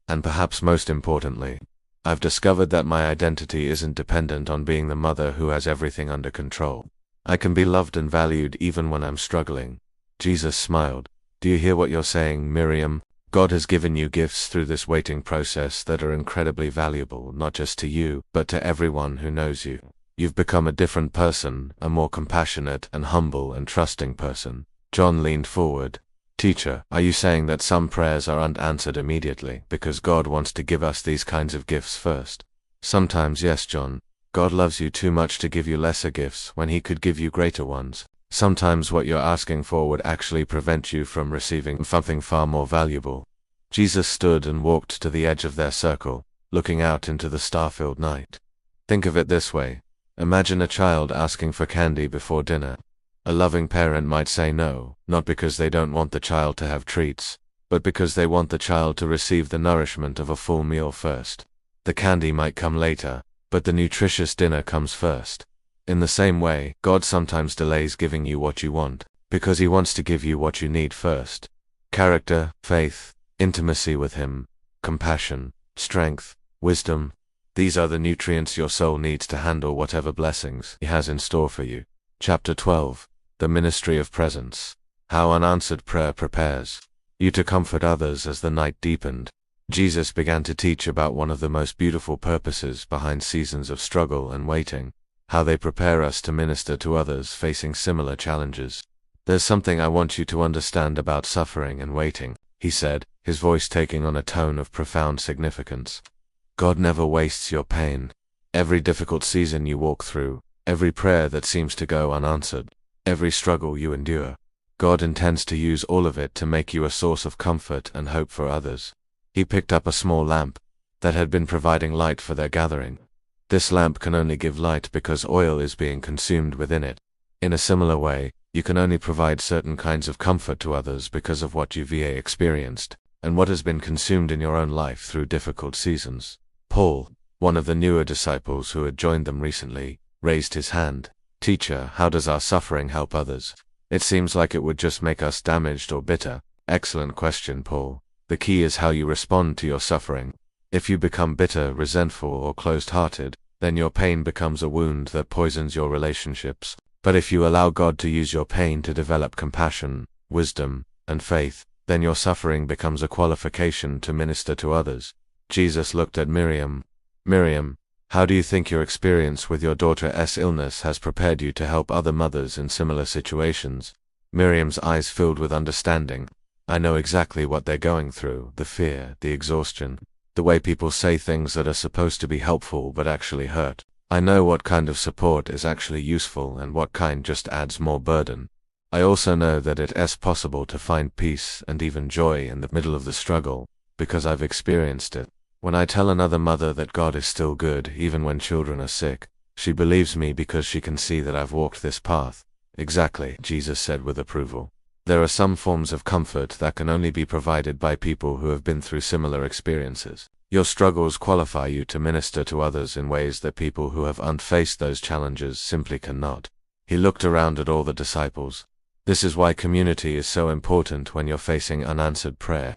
And perhaps most importantly, I've discovered that my identity isn't dependent on being the mother who has everything under control. I can be loved and valued even when I'm struggling. Jesus smiled. Do you hear what you're saying, Miriam? God has given you gifts through this waiting process that are incredibly valuable, not just to you, but to everyone who knows you. You've become a different person, a more compassionate and humble and trusting person. John leaned forward. Teacher, are you saying that some prayers are unanswered immediately because God wants to give us these kinds of gifts first? Sometimes, yes, John. God loves you too much to give you lesser gifts when He could give you greater ones. Sometimes what you're asking for would actually prevent you from receiving something far more valuable. Jesus stood and walked to the edge of their circle, looking out into the star-filled night. Think of it this way. Imagine a child asking for candy before dinner. A loving parent might say no, not because they don't want the child to have treats, but because they want the child to receive the nourishment of a full meal first. The candy might come later, but the nutritious dinner comes first. In the same way, God sometimes delays giving you what you want, because He wants to give you what you need first. Character, faith, intimacy with Him, compassion, strength, wisdom. These are the nutrients your soul needs to handle whatever blessings He has in store for you. Chapter 12. The Ministry of Presence. How unanswered prayer prepares you to comfort others as the night deepened. Jesus began to teach about one of the most beautiful purposes behind seasons of struggle and waiting, how they prepare us to minister to others facing similar challenges. There's something I want you to understand about suffering and waiting, He said, His voice taking on a tone of profound significance. God never wastes your pain. Every difficult season you walk through, every prayer that seems to go unanswered, every struggle you endure, God intends to use all of it to make you a source of comfort and hope for others. He picked up a small lamp that had been providing light for their gathering. This lamp can only give light because oil is being consumed within it. In a similar way, you can only provide certain kinds of comfort to others because of what you've experienced, and what has been consumed in your own life through difficult seasons. Paul, one of the newer disciples who had joined them recently, raised his hand. Teacher, how does our suffering help others? It seems like it would just make us damaged or bitter. Excellent question, Paul. The key is how you respond to your suffering. If you become bitter, resentful, or closed-hearted, then your pain becomes a wound that poisons your relationships. But if you allow God to use your pain to develop compassion, wisdom, and faith, then your suffering becomes a qualification to minister to others. Jesus looked at Miriam. Miriam, how do you think your experience with your daughter's illness has prepared you to help other mothers in similar situations? Miriam's eyes filled with understanding. I know exactly what they're going through, the fear, the exhaustion, the way people say things that are supposed to be helpful but actually hurt. I know what kind of support is actually useful and what kind just adds more burden. I also know that it is possible to find peace and even joy in the middle of the struggle, because I've experienced it. When I tell another mother that God is still good even when children are sick, she believes me because she can see that I've walked this path. Exactly, Jesus said with approval. There are some forms of comfort that can only be provided by people who have been through similar experiences. Your struggles qualify you to minister to others in ways that people who have unfaced those challenges simply cannot. He looked around at all the disciples. This is why community is so important when you're facing unanswered prayer.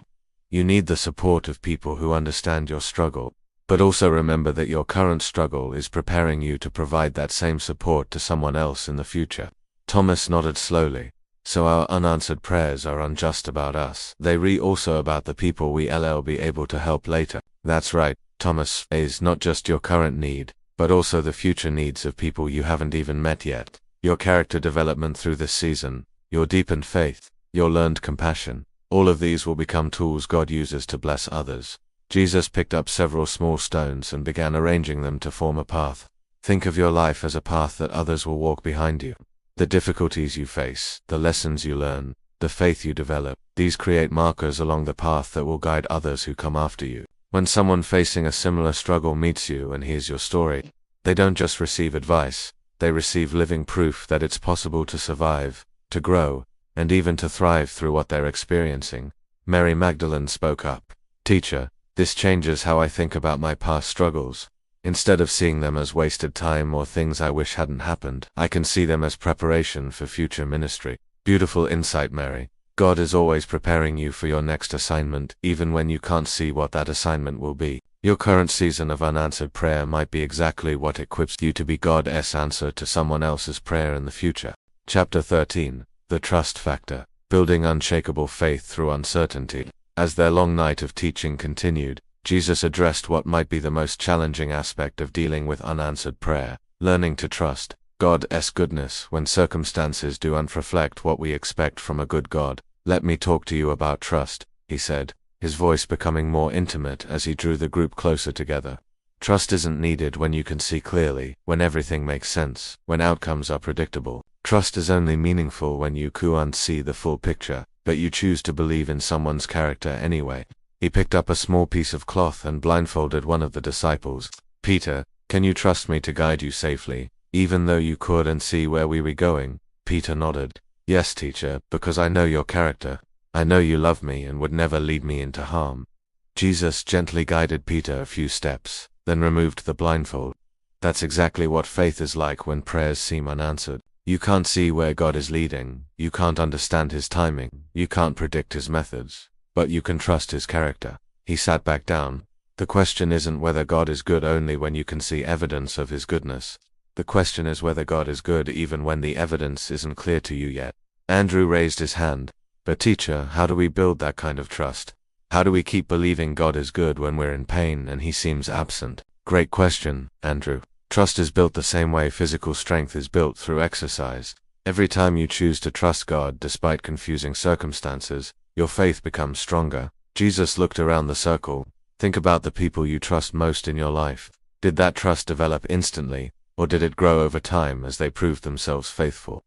You need the support of people who understand your struggle, but also remember that your current struggle is preparing you to provide that same support to someone else in the future. Thomas nodded slowly. So our unanswered prayers are unjust about us. They also about the people we'll be able to help later. That's right, Thomas, is not just your current need, but also the future needs of people you haven't even met yet. Your character development through this season, your deepened faith, your learned compassion, all of these will become tools God uses to bless others. Jesus picked up several small stones and began arranging them to form a path. Think of your life as a path that others will walk behind you. The difficulties you face, the lessons you learn, the faith you develop, these create markers along the path that will guide others who come after you. When someone facing a similar struggle meets you and hears your story, they don't just receive advice, they receive living proof that it's possible to survive, to grow, and even to thrive through what they're experiencing. Mary Magdalene spoke up. "Teacher, this changes how I think about my past struggles. Instead of seeing them as wasted time or things I wish hadn't happened, I can see them as preparation for future ministry." Beautiful insight, Mary. God is always preparing you for your next assignment, even when you can't see what that assignment will be. Your current season of unanswered prayer might be exactly what equips you to be God's answer to someone else's prayer in the future. Chapter 13. The Trust Factor. Building unshakable faith through uncertainty. As their long night of teaching continued, Jesus addressed what might be the most challenging aspect of dealing with unanswered prayer: learning to trust God's goodness when circumstances don't reflect what we expect from a good God. "Let me talk to you about trust," he said, his voice becoming more intimate as he drew the group closer together. Trust isn't needed when you can see clearly, when everything makes sense, when outcomes are predictable. Trust is only meaningful when you can't see the full picture, but you choose to believe in someone's character anyway. He picked up a small piece of cloth and blindfolded one of the disciples. "Peter, can you trust me to guide you safely, even though you couldn't see where we were going?" Peter nodded. "Yes, teacher, because I know your character. I know you love me and would never lead me into harm." Jesus gently guided Peter a few steps, then removed the blindfold. That's exactly what faith is like when prayers seem unanswered. You can't see where God is leading, you can't understand his timing, you can't predict his methods, but you can trust his character. He sat back down. The question isn't whether God is good only when you can see evidence of his goodness. The question is whether God is good even when the evidence isn't clear to you yet. Andrew raised his hand. "But teacher, how do we build that kind of trust? How do we keep believing God is good when we're in pain and he seems absent?" Great question, Andrew. Trust is built the same way physical strength is built, through exercise. Every time you choose to trust God despite confusing circumstances, your faith becomes stronger. Jesus looked around the circle. Think about the people you trust most in your life. Did that trust develop instantly, or did it grow over time as they proved themselves faithful?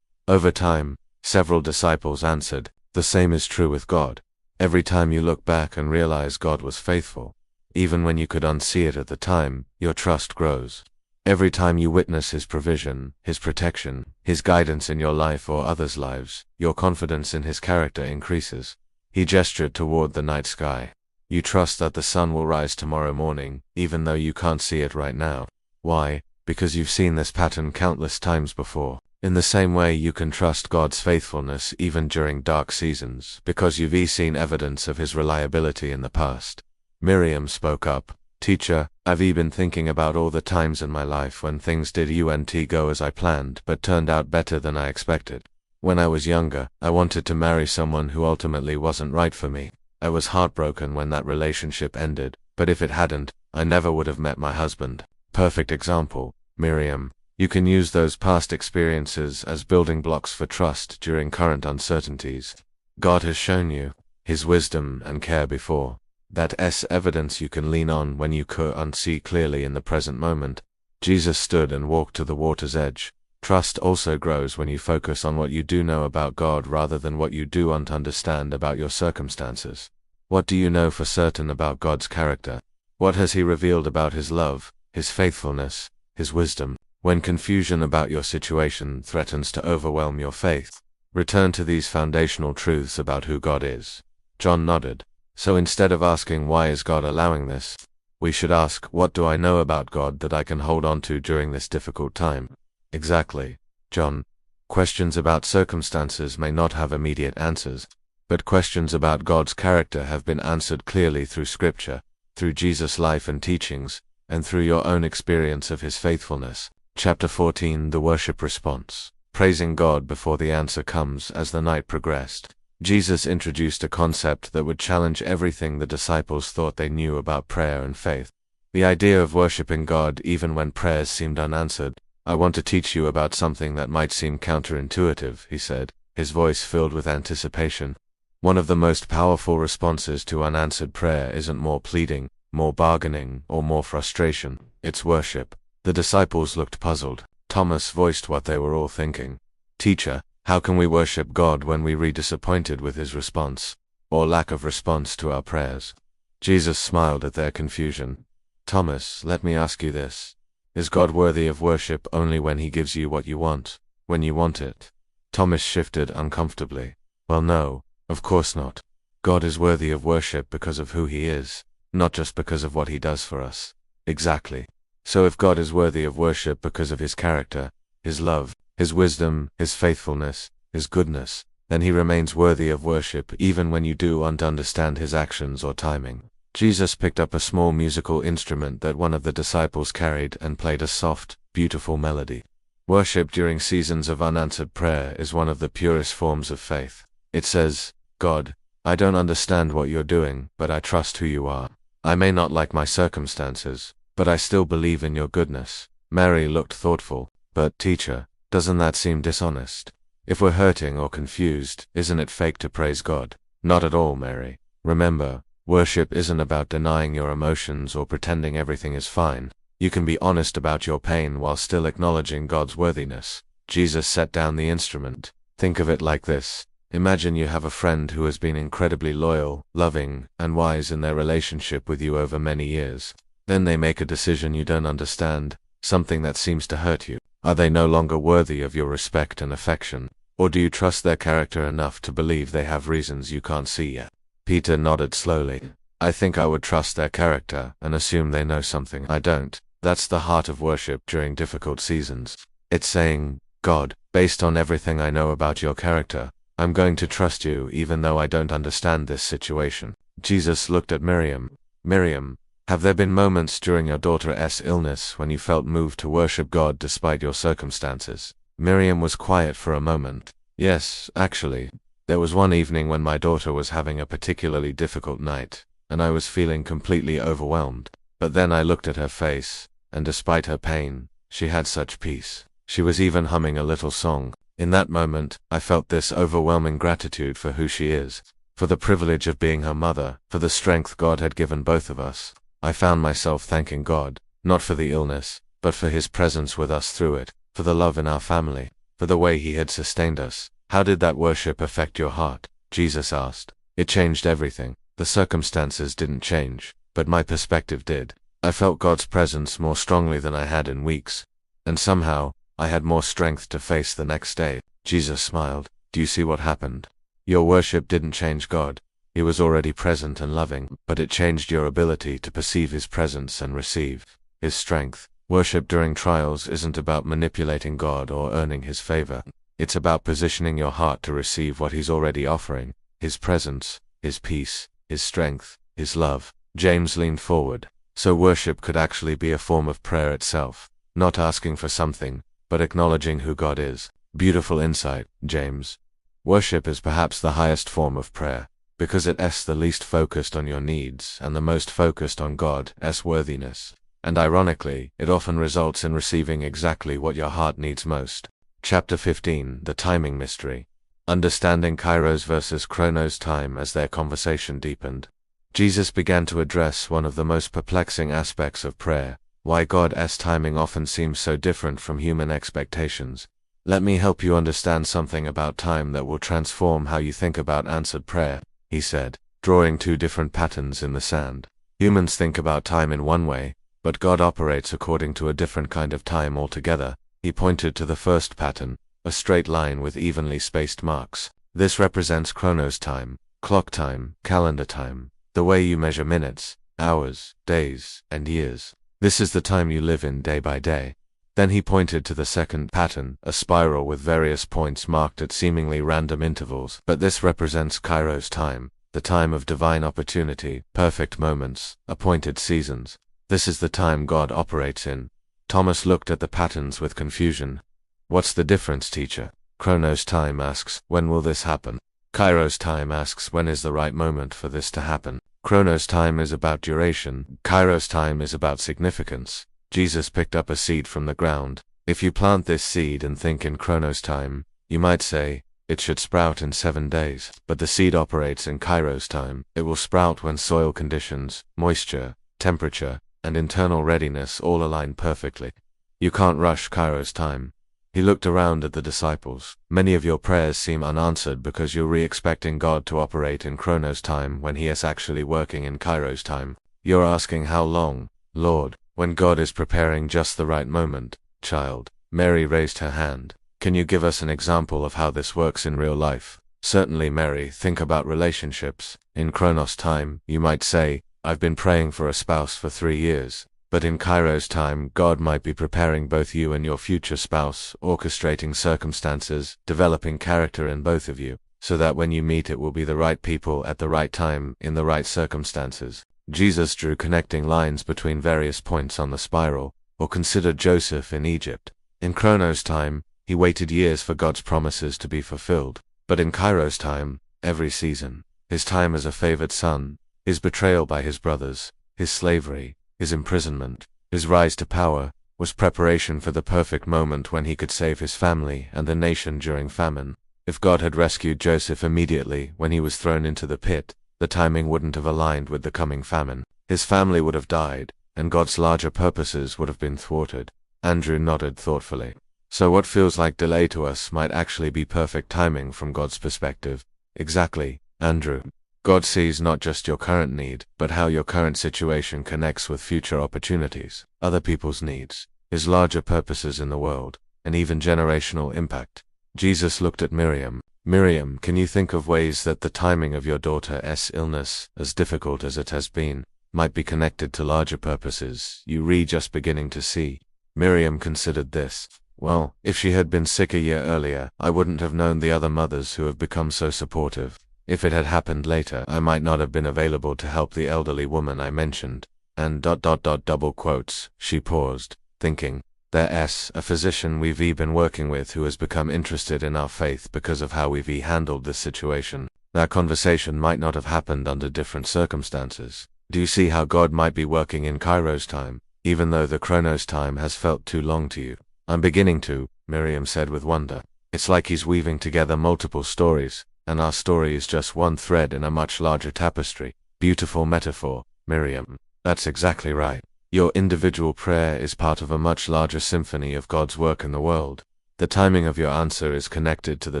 Over time, several disciples answered. The same is true with God. Every time you look back and realize God was faithful, even when you could unsee it at the time, your trust grows. Every time you witness his provision, his protection, his guidance in your life or others' lives, your confidence in his character increases. He gestured toward the night sky. You trust that the sun will rise tomorrow morning, even though you can't see it right now. Why? Because you've seen this pattern countless times before. In the same way you can trust God's faithfulness even during dark seasons, because you've seen evidence of his reliability in the past. Miriam spoke up. "Teacher, I've been thinking about all the times in my life when things didn't go as I planned but turned out better than I expected. When I was younger, I wanted to marry someone who ultimately wasn't right for me. I was heartbroken when that relationship ended, but if it hadn't, I never would have met my husband." Perfect example, Miriam. You can use those past experiences as building blocks for trust during current uncertainties. God has shown you his wisdom and care before. That's evidence you can lean on when you can't see clearly in the present moment. Jesus stood and walked to the water's edge. Trust also grows when you focus on what you do know about God rather than what you don't understand about your circumstances. What do you know for certain about God's character? What has he revealed about his love, his faithfulness, his wisdom? When confusion about your situation threatens to overwhelm your faith, return to these foundational truths about who God is. John nodded. So instead of asking why is God allowing this, we should ask, what do I know about God that I can hold on to during this difficult time? Exactly, John. Questions about circumstances may not have immediate answers, but questions about God's character have been answered clearly through Scripture, through Jesus' life and teachings, and through your own experience of his faithfulness. Chapter 14. The Worship Response. Praising God before the answer comes. As the night progressed, Jesus introduced a concept that would challenge everything the disciples thought they knew about prayer and faith. The idea of worshipping God even when prayers seemed unanswered. I want to teach you about something that might seem counterintuitive, he said, his voice filled with anticipation. One of the most powerful responses to unanswered prayer isn't more pleading, more bargaining, or more frustration. It's worship. The disciples looked puzzled. Thomas voiced what they were all thinking. Teacher, how can we worship God when we are disappointed with his response, or lack of response to our prayers? Jesus smiled at their confusion. Thomas, let me ask you this. Is God worthy of worship only when he gives you what you want, when you want it? Thomas shifted uncomfortably. Well, no, of course not. God is worthy of worship because of who he is, not just because of what he does for us. Exactly. So if God is worthy of worship because of his character, his love, his wisdom, his faithfulness, his goodness, then he remains worthy of worship even when you don't understand his actions or timing. Jesus picked up a small musical instrument that one of the disciples carried and played a soft, beautiful melody. Worship during seasons of unanswered prayer is one of the purest forms of faith. It says, God, I don't understand what you're doing, but I trust who you are. I may not like my circumstances, but I still believe in your goodness. Mary looked thoughtful. But, teacher, doesn't that seem dishonest? If we're hurting or confused, isn't it fake to praise God? Not at all, Mary. Remember, worship isn't about denying your emotions or pretending everything is fine. You can be honest about your pain while still acknowledging God's worthiness. Jesus set down the instrument. Think of it like this. Imagine you have a friend who has been incredibly loyal, loving, and wise in their relationship with you over many years. Then they make a decision you don't understand, something that seems to hurt you. Are they no longer worthy of your respect and affection? Or do you trust their character enough to believe they have reasons you can't see yet? Peter nodded slowly. I think I would trust their character and assume they know something I don't. That's the heart of worship during difficult seasons. It's saying, God, based on everything I know about your character, I'm going to trust you even though I don't understand this situation. Jesus looked at Miriam. Miriam, have there been moments during your daughter's illness when you felt moved to worship God despite your circumstances? Miriam was quiet for a moment. Yes, actually. There was one evening when my daughter was having a particularly difficult night, and I was feeling completely overwhelmed. But then I looked at her face, and despite her pain, she had such peace. She was even humming a little song. In that moment, I felt this overwhelming gratitude for who she is, for the privilege of being her mother, for the strength God had given both of us. I found myself thanking God, not for the illness, but for his presence with us through it, for the love in our family, for the way he had sustained us. How did that worship affect your heart? Jesus asked. It changed everything. The circumstances didn't change, but my perspective did. I felt God's presence more strongly than I had in weeks. And somehow, I had more strength to face the next day. Jesus smiled. Do you see what happened? Your worship didn't change God. He was already present and loving, but it changed your ability to perceive his presence and receive his strength. Worship during trials isn't about manipulating God or earning his favor. It's about positioning your heart to receive what he's already offering, his presence, his peace, his strength, his love. James leaned forward. So worship could actually be a form of prayer itself, not asking for something, but acknowledging who God is. Beautiful insight, James. Worship is perhaps the highest form of prayer, because it's the least focused on your needs and the most focused on God's worthiness. And ironically, it often results in receiving exactly what your heart needs most. Chapter 15, The Timing Mystery. Understanding kairos versus chronos time. As their conversation deepened, Jesus began to address one of the most perplexing aspects of prayer, why God's timing often seems so different from human expectations. Let me help you understand something about time that will transform how you think about answered prayer, he said, drawing two different patterns in the sand. Humans think about time in one way, but God operates according to a different kind of time altogether. He pointed to the first pattern, a straight line with evenly spaced marks. This represents chronos time, clock time, calendar time, the way you measure minutes, hours, days, and years. This is the time you live in day by day. Then he pointed to the second pattern, a spiral with various points marked at seemingly random intervals. But this represents kairos time, the time of divine opportunity, perfect moments, appointed seasons. This is the time God operates in. Thomas looked at the patterns with confusion. What's the difference, teacher? Chronos time asks, when will this happen? Kairos time asks, when is the right moment for this to happen? Chronos time is about duration, kairos time is about significance. Jesus picked up a seed from the ground. If you plant this seed and think in chronos time, you might say, it should sprout in 7 days. But the seed operates in kairos time. It will sprout when soil conditions, moisture, temperature, and internal readiness all align perfectly. You can't rush kairos time. He looked around at the disciples. Many of your prayers seem unanswered because you're re-expecting God to operate in chronos time when he is actually working in kairos time. You're asking how long, Lord, when God is preparing just the right moment. Child, Mary raised her hand. Can you give us an example of how this works in real life? Certainly, Mary. Think about relationships. In chronos time, you might say, I've been praying for a spouse for 3 years. But in kairos time, God might be preparing both you and your future spouse, orchestrating circumstances, developing character in both of you, so that when you meet it will be the right people at the right time, in the right circumstances. Jesus drew connecting lines between various points on the spiral, or considered Joseph in Egypt. In chronos time, he waited years for God's promises to be fulfilled. But in kairos time, every season, his time as a favored son, his betrayal by his brothers, his slavery, his imprisonment, his rise to power, was preparation for the perfect moment when he could save his family and the nation during famine. If God had rescued Joseph immediately when he was thrown into the pit, the timing wouldn't have aligned with the coming famine. His family would have died, and God's larger purposes would have been thwarted. Andrew nodded thoughtfully. So what feels like delay to us might actually be perfect timing from God's perspective. Exactly, Andrew. God sees not just your current need, but how your current situation connects with future opportunities, other people's needs, his larger purposes in the world, and even generational impact. Jesus looked at Miriam. Miriam, can you think of ways that the timing of your daughter's illness, as difficult as it has been, might be connected to larger purposes you just beginning to see? Miriam considered this. Well, if she had been sick a year earlier, I wouldn't have known the other mothers who have become so supportive. If it had happened later, I might not have been available to help the elderly woman I mentioned. And ... double quotes, she paused, thinking, there's a physician we've been working with who has become interested in our faith because of how we've handled this situation. That conversation might not have happened under different circumstances. Do you see how God might be working in kairos time, even though the chronos time has felt too long to you? I'm beginning to, Miriam said with wonder. It's like he's weaving together multiple stories, and our story is just one thread in a much larger tapestry. Beautiful metaphor, Miriam. That's exactly right. Your individual prayer is part of a much larger symphony of God's work in the world. The timing of your answer is connected to the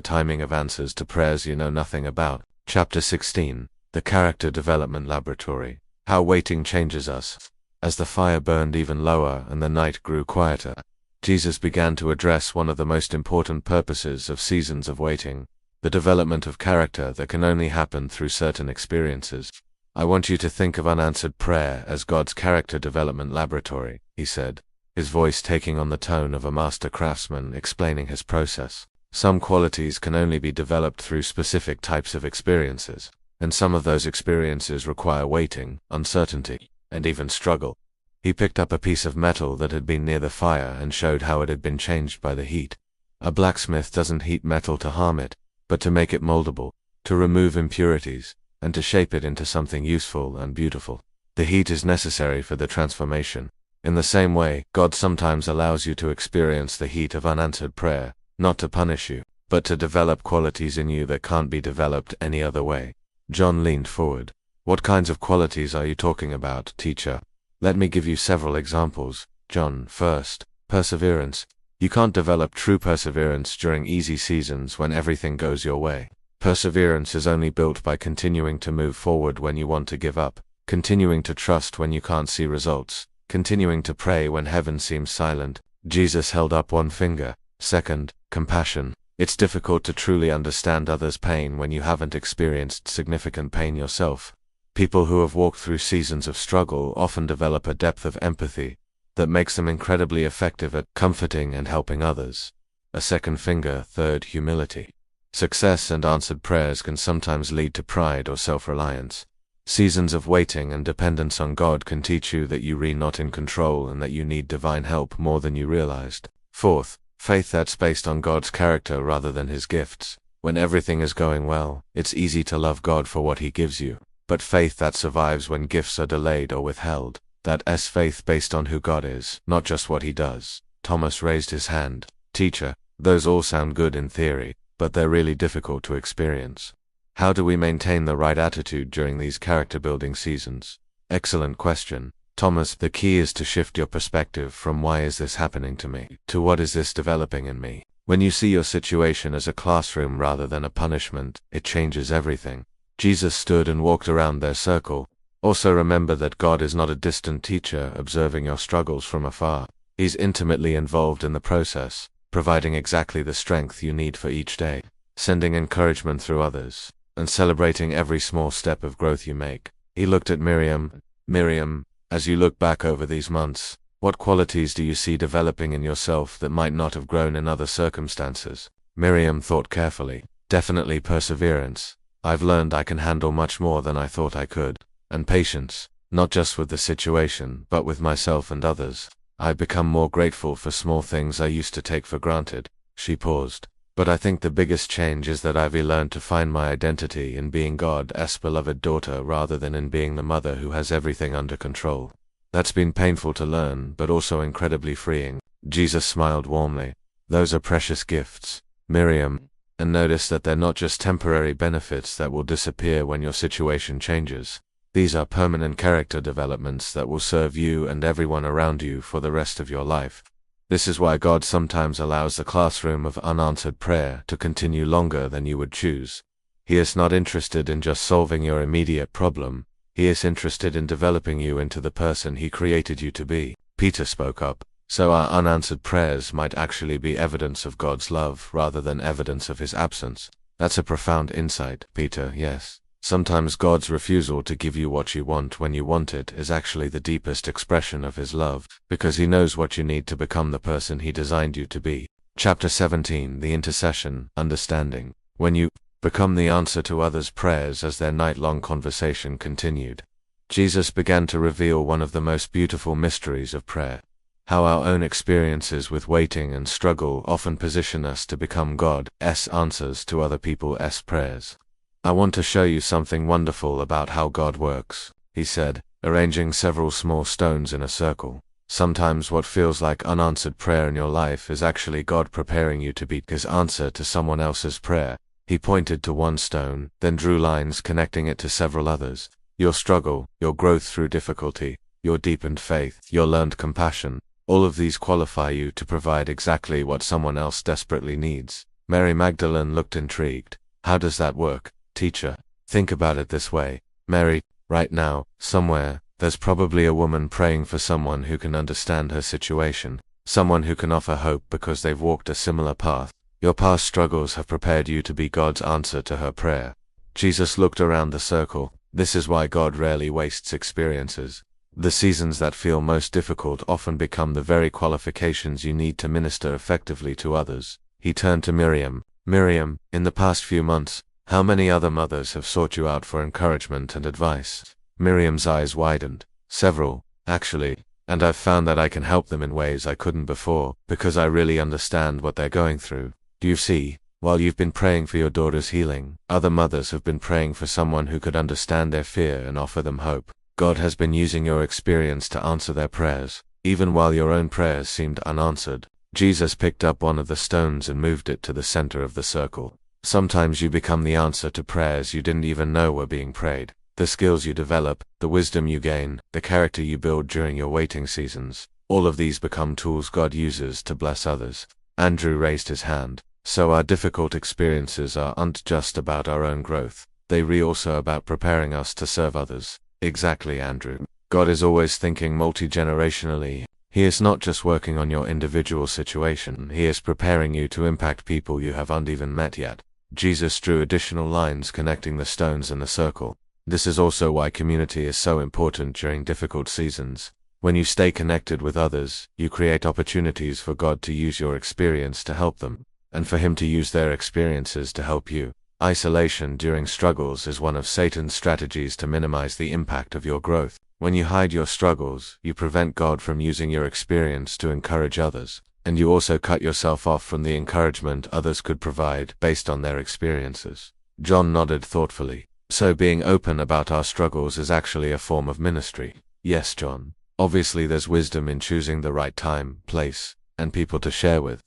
timing of answers to prayers you know nothing about. Chapter 16. The Character Development Laboratory. How Waiting Changes Us. As the fire burned even lower and the night grew quieter, Jesus began to address one of the most important purposes of seasons of waiting. The development of character that can only happen through certain experiences. I want you to think of unanswered prayer as God's character development laboratory, he said, his voice taking on the tone of a master craftsman explaining his process. Some qualities can only be developed through specific types of experiences, and some of those experiences require waiting, uncertainty, and even struggle. He picked up a piece of metal that had been near the fire and showed how it had been changed by the heat. A blacksmith doesn't heat metal to harm it, but to make it moldable, to remove impurities, and to shape it into something useful and beautiful. The heat is necessary for the transformation. In the same way, God sometimes allows you to experience the heat of unanswered prayer, not to punish you, but to develop qualities in you that can't be developed any other way. John leaned forward. What kinds of qualities are you talking about, teacher? Let me give you several examples. John, first, perseverance. You can't develop true perseverance during easy seasons when everything goes your way. Perseverance is only built by continuing to move forward when you want to give up, continuing to trust when you can't see results, continuing to pray when heaven seems silent. Jesus held up one finger. Second, compassion. It's difficult to truly understand others' pain when you haven't experienced significant pain yourself. People who have walked through seasons of struggle often develop a depth of empathy that makes them incredibly effective at comforting and helping others. A second finger. Third, humility. Success and answered prayers can sometimes lead to pride or self-reliance. Seasons of waiting and dependence on God can teach you that you're not in control and that you need divine help more than you realized. Fourth, faith that's based on God's character rather than his gifts. When everything is going well, it's easy to love God for what he gives you. but faith that survives when gifts are delayed or withheld. That's faith based on who God is, not just what he does. Thomas raised his hand. Teacher, those all sound good in theory, but they're really difficult to experience. How do we maintain the right attitude during these character-building seasons? Excellent question, Thomas. The key is to shift your perspective from why is this happening to me, to what is this developing in me. When you see your situation as a classroom rather than a punishment, it changes everything. Jesus stood and walked around their circle. Also remember that God is not a distant teacher observing your struggles from afar. He's intimately involved in the process, providing exactly the strength you need for each day, sending encouragement through others, and celebrating every small step of growth you make. He looked at Miriam. Miriam, as you look back over these months, what qualities do you see developing in yourself that might not have grown in other circumstances? Miriam thought carefully. Definitely perseverance. I've learned I can handle much more than I thought I could. And patience, not just with the situation, but with myself and others. I've become more grateful for small things I used to take for granted. She paused. But I think the biggest change is that I've learned to find my identity in being God's beloved daughter rather than in being the mother who has everything under control. That's been painful to learn, but also incredibly freeing. Jesus smiled warmly. Those are precious gifts, Miriam, and notice that they're not just temporary benefits that will disappear when your situation changes. These are permanent character developments that will serve you and everyone around you for the rest of your life. This is why God sometimes allows the classroom of unanswered prayer to continue longer than you would choose. He is not interested in just solving your immediate problem. He is interested in developing you into the person he created you to be. Peter spoke up. So our unanswered prayers might actually be evidence of God's love rather than evidence of his absence. That's a profound insight, Peter, yes. Sometimes God's refusal to give you what you want when you want it is actually the deepest expression of his love, because he knows what you need to become the person he designed you to be. Chapter 17, The Intercession, Understanding. When you become the answer to others' prayers as their night-long conversation continued, Jesus began to reveal one of the most beautiful mysteries of prayer. How our own experiences with waiting and struggle often position us to become God's answers to other people's prayers. I want to show you something wonderful about how God works, he said, arranging several small stones in a circle. Sometimes what feels like unanswered prayer in your life is actually God preparing you to be his answer to someone else's prayer. He pointed to one stone, then drew lines connecting it to several others. Your struggle, your growth through difficulty, your deepened faith, your learned compassion, all of these qualify you to provide exactly what someone else desperately needs. Mary Magdalene looked intrigued. How does that work, teacher? Think about it this way, Mary. Right now, somewhere, there's probably a woman praying for someone who can understand her situation, someone who can offer hope because they've walked a similar path. Your past struggles have prepared you to be God's answer to her prayer. Jesus looked around the circle. This is why God rarely wastes experiences. The seasons that feel most difficult often become the very qualifications you need to minister effectively to others. He turned to Miriam. Miriam, in the past few months, how many other mothers have sought you out for encouragement and advice? Miriam's eyes widened. Several, actually, and I've found that I can help them in ways I couldn't before, because I really understand what they're going through. Do you see? While you've been praying for your daughter's healing, other mothers have been praying for someone who could understand their fear and offer them hope. God has been using your experience to answer their prayers, even while your own prayers seemed unanswered. Jesus picked up one of the stones and moved it to the center of the circle. Sometimes you become the answer to prayers you didn't even know were being prayed. The skills you develop, the wisdom you gain, the character you build during your waiting seasons, all of these become tools God uses to bless others. Andrew raised his hand. So our difficult experiences aren't just about our own growth. They're also about preparing us to serve others. Exactly, Andrew. God is always thinking multi-generationally. He is not just working on your individual situation. He is preparing you to impact people you haven't even met yet. Jesus drew additional lines connecting the stones in the circle. This is also why community is so important during difficult seasons. When you stay connected with others, you create opportunities for God to use your experience to help them, and for him to use their experiences to help you. Isolation during struggles is one of Satan's strategies to minimize the impact of your growth. When you hide your struggles, you prevent God from using your experience to encourage others, and you also cut yourself off from the encouragement others could provide based on their experiences. John nodded thoughtfully. So being open about our struggles is actually a form of ministry. Yes, John. Obviously there's wisdom in choosing the right time, place, and people to share with.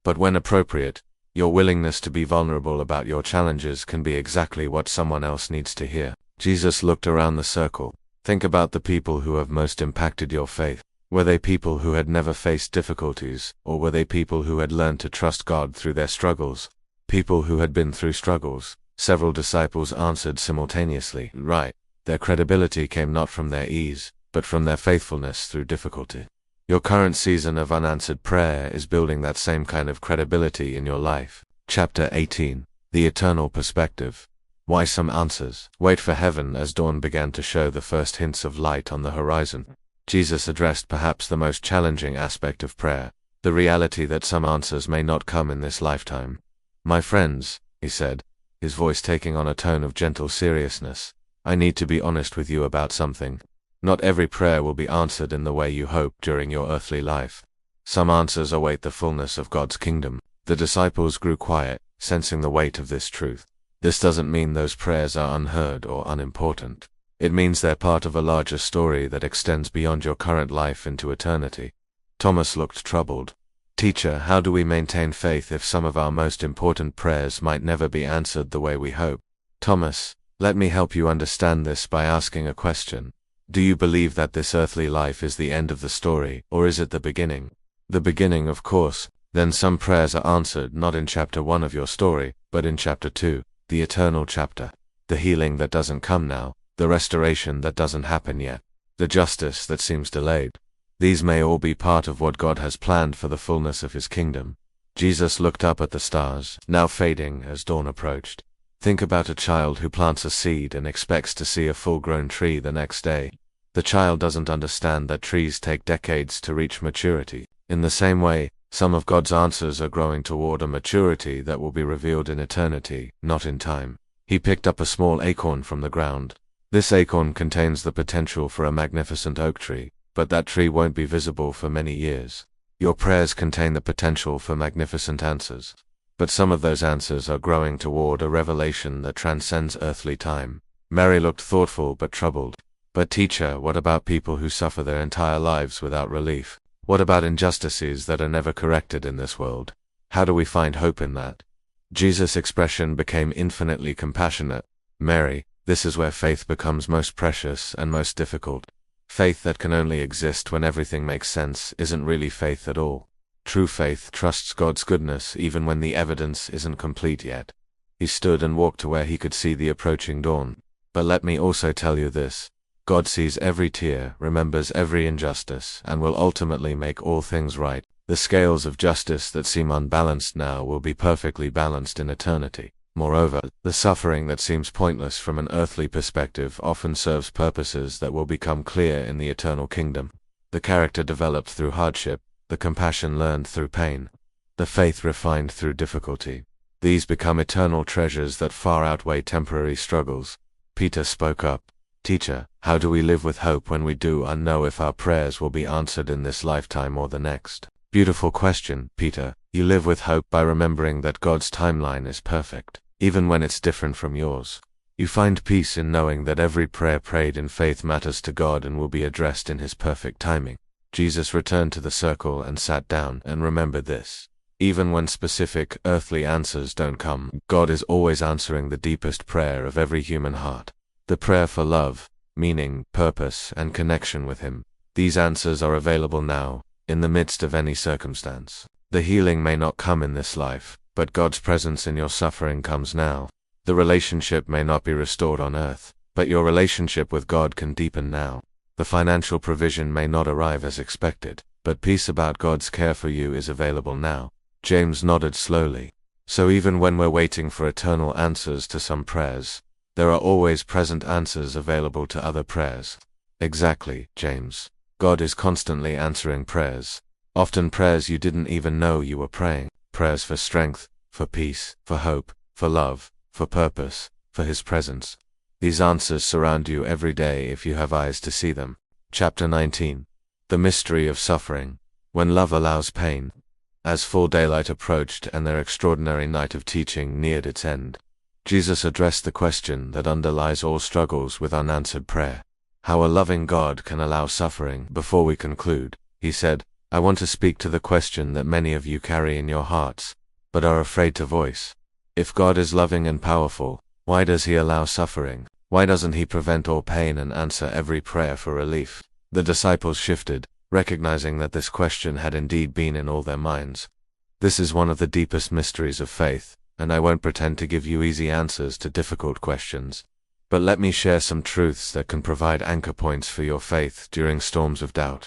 But when appropriate, your willingness to be vulnerable about your challenges can be exactly what someone else needs to hear. Jesus looked around the circle. Think about the people who have most impacted your faith. Were they people who had never faced difficulties, or were they people who had learned to trust God through their struggles? People who had been through struggles. Several disciples answered simultaneously, right. Their credibility came not from their ease, but from their faithfulness through difficulty. Your current season of unanswered prayer is building that same kind of credibility in your life. Chapter 18. The Eternal Perspective. Why some answers? Wait for heaven. As dawn began to show the first hints of light on the horizon, Jesus addressed perhaps the most challenging aspect of prayer, the reality that some answers may not come in this lifetime. My friends, he said, his voice taking on a tone of gentle seriousness, I need to be honest with you about something. Not every prayer will be answered in the way you hope during your earthly life. Some answers await the fullness of God's kingdom. The disciples grew quiet, sensing the weight of this truth. This doesn't mean those prayers are unheard or unimportant. It means they're part of a larger story that extends beyond your current life into eternity. Thomas looked troubled. Teacher, how do we maintain faith if some of our most important prayers might never be answered the way we hope? Thomas, let me help you understand this by asking a question. Do you believe that this earthly life is the end of the story, or is it the beginning? The beginning, of course. Then some prayers are answered not in chapter 1 of your story, but in chapter 2, the eternal chapter. The healing that doesn't come now, the restoration that doesn't happen yet, the justice that seems delayed. These may all be part of what God has planned for the fullness of his kingdom. Jesus looked up at the stars, now fading as dawn approached. Think about a child who plants a seed and expects to see a full-grown tree the next day. The child doesn't understand that trees take decades to reach maturity. In the same way, some of God's answers are growing toward a maturity that will be revealed in eternity, not in time. He picked up a small acorn from the ground. This acorn contains the potential for a magnificent oak tree, but that tree won't be visible for many years. Your prayers contain the potential for magnificent answers. But some of those answers are growing toward a revelation that transcends earthly time. Mary looked thoughtful but troubled. But teacher, what about people who suffer their entire lives without relief? What about injustices that are never corrected in this world? How do we find hope in that? Jesus' expression became infinitely compassionate. Mary, this is where faith becomes most precious and most difficult. Faith that can only exist when everything makes sense isn't really faith at all. True faith trusts God's goodness even when the evidence isn't complete yet. He stood and walked to where he could see the approaching dawn. But let me also tell you this. God sees every tear, remembers every injustice, and will ultimately make all things right. The scales of justice that seem unbalanced now will be perfectly balanced in eternity. Moreover, the suffering that seems pointless from an earthly perspective often serves purposes that will become clear in the eternal kingdom. The character developed through hardship, the compassion learned through pain, the faith refined through difficulty. These become eternal treasures that far outweigh temporary struggles. Peter spoke up. Teacher, how do we live with hope when we do know if our prayers will be answered in this lifetime or the next? Beautiful question, Peter. You live with hope by remembering that God's timeline is perfect, even when it's different from yours. You find peace in knowing that every prayer prayed in faith matters to God and will be addressed in his perfect timing. Jesus returned to the circle and sat down and remembered this. Even when specific, earthly answers don't come, God is always answering the deepest prayer of every human heart. The prayer for love, meaning, purpose, and connection with him. These answers are available now, in the midst of any circumstance. The healing may not come in this life, but God's presence in your suffering comes now. The relationship may not be restored on earth, but your relationship with God can deepen now. The financial provision may not arrive as expected, but peace about God's care for you is available now. James nodded slowly. So even when we're waiting for eternal answers to some prayers, there are always present answers available to other prayers. Exactly, James. God is constantly answering prayers. Often prayers you didn't even know you were praying. Prayers for strength, for peace, for hope, for love, for purpose, for his presence. These answers surround you every day if you have eyes to see them. Chapter 19. The Mystery of Suffering. When Love Allows Pain. As full daylight approached and their extraordinary night of teaching neared its end, Jesus addressed the question that underlies all struggles with unanswered prayer: how a loving God can allow suffering. Before we conclude, he said, I want to speak to the question that many of you carry in your hearts, but are afraid to voice. If God is loving and powerful, why does he allow suffering? Why doesn't he prevent all pain and answer every prayer for relief? The disciples shifted, recognizing that this question had indeed been in all their minds. This is one of the deepest mysteries of faith, and I won't pretend to give you easy answers to difficult questions. But let me share some truths that can provide anchor points for your faith during storms of doubt.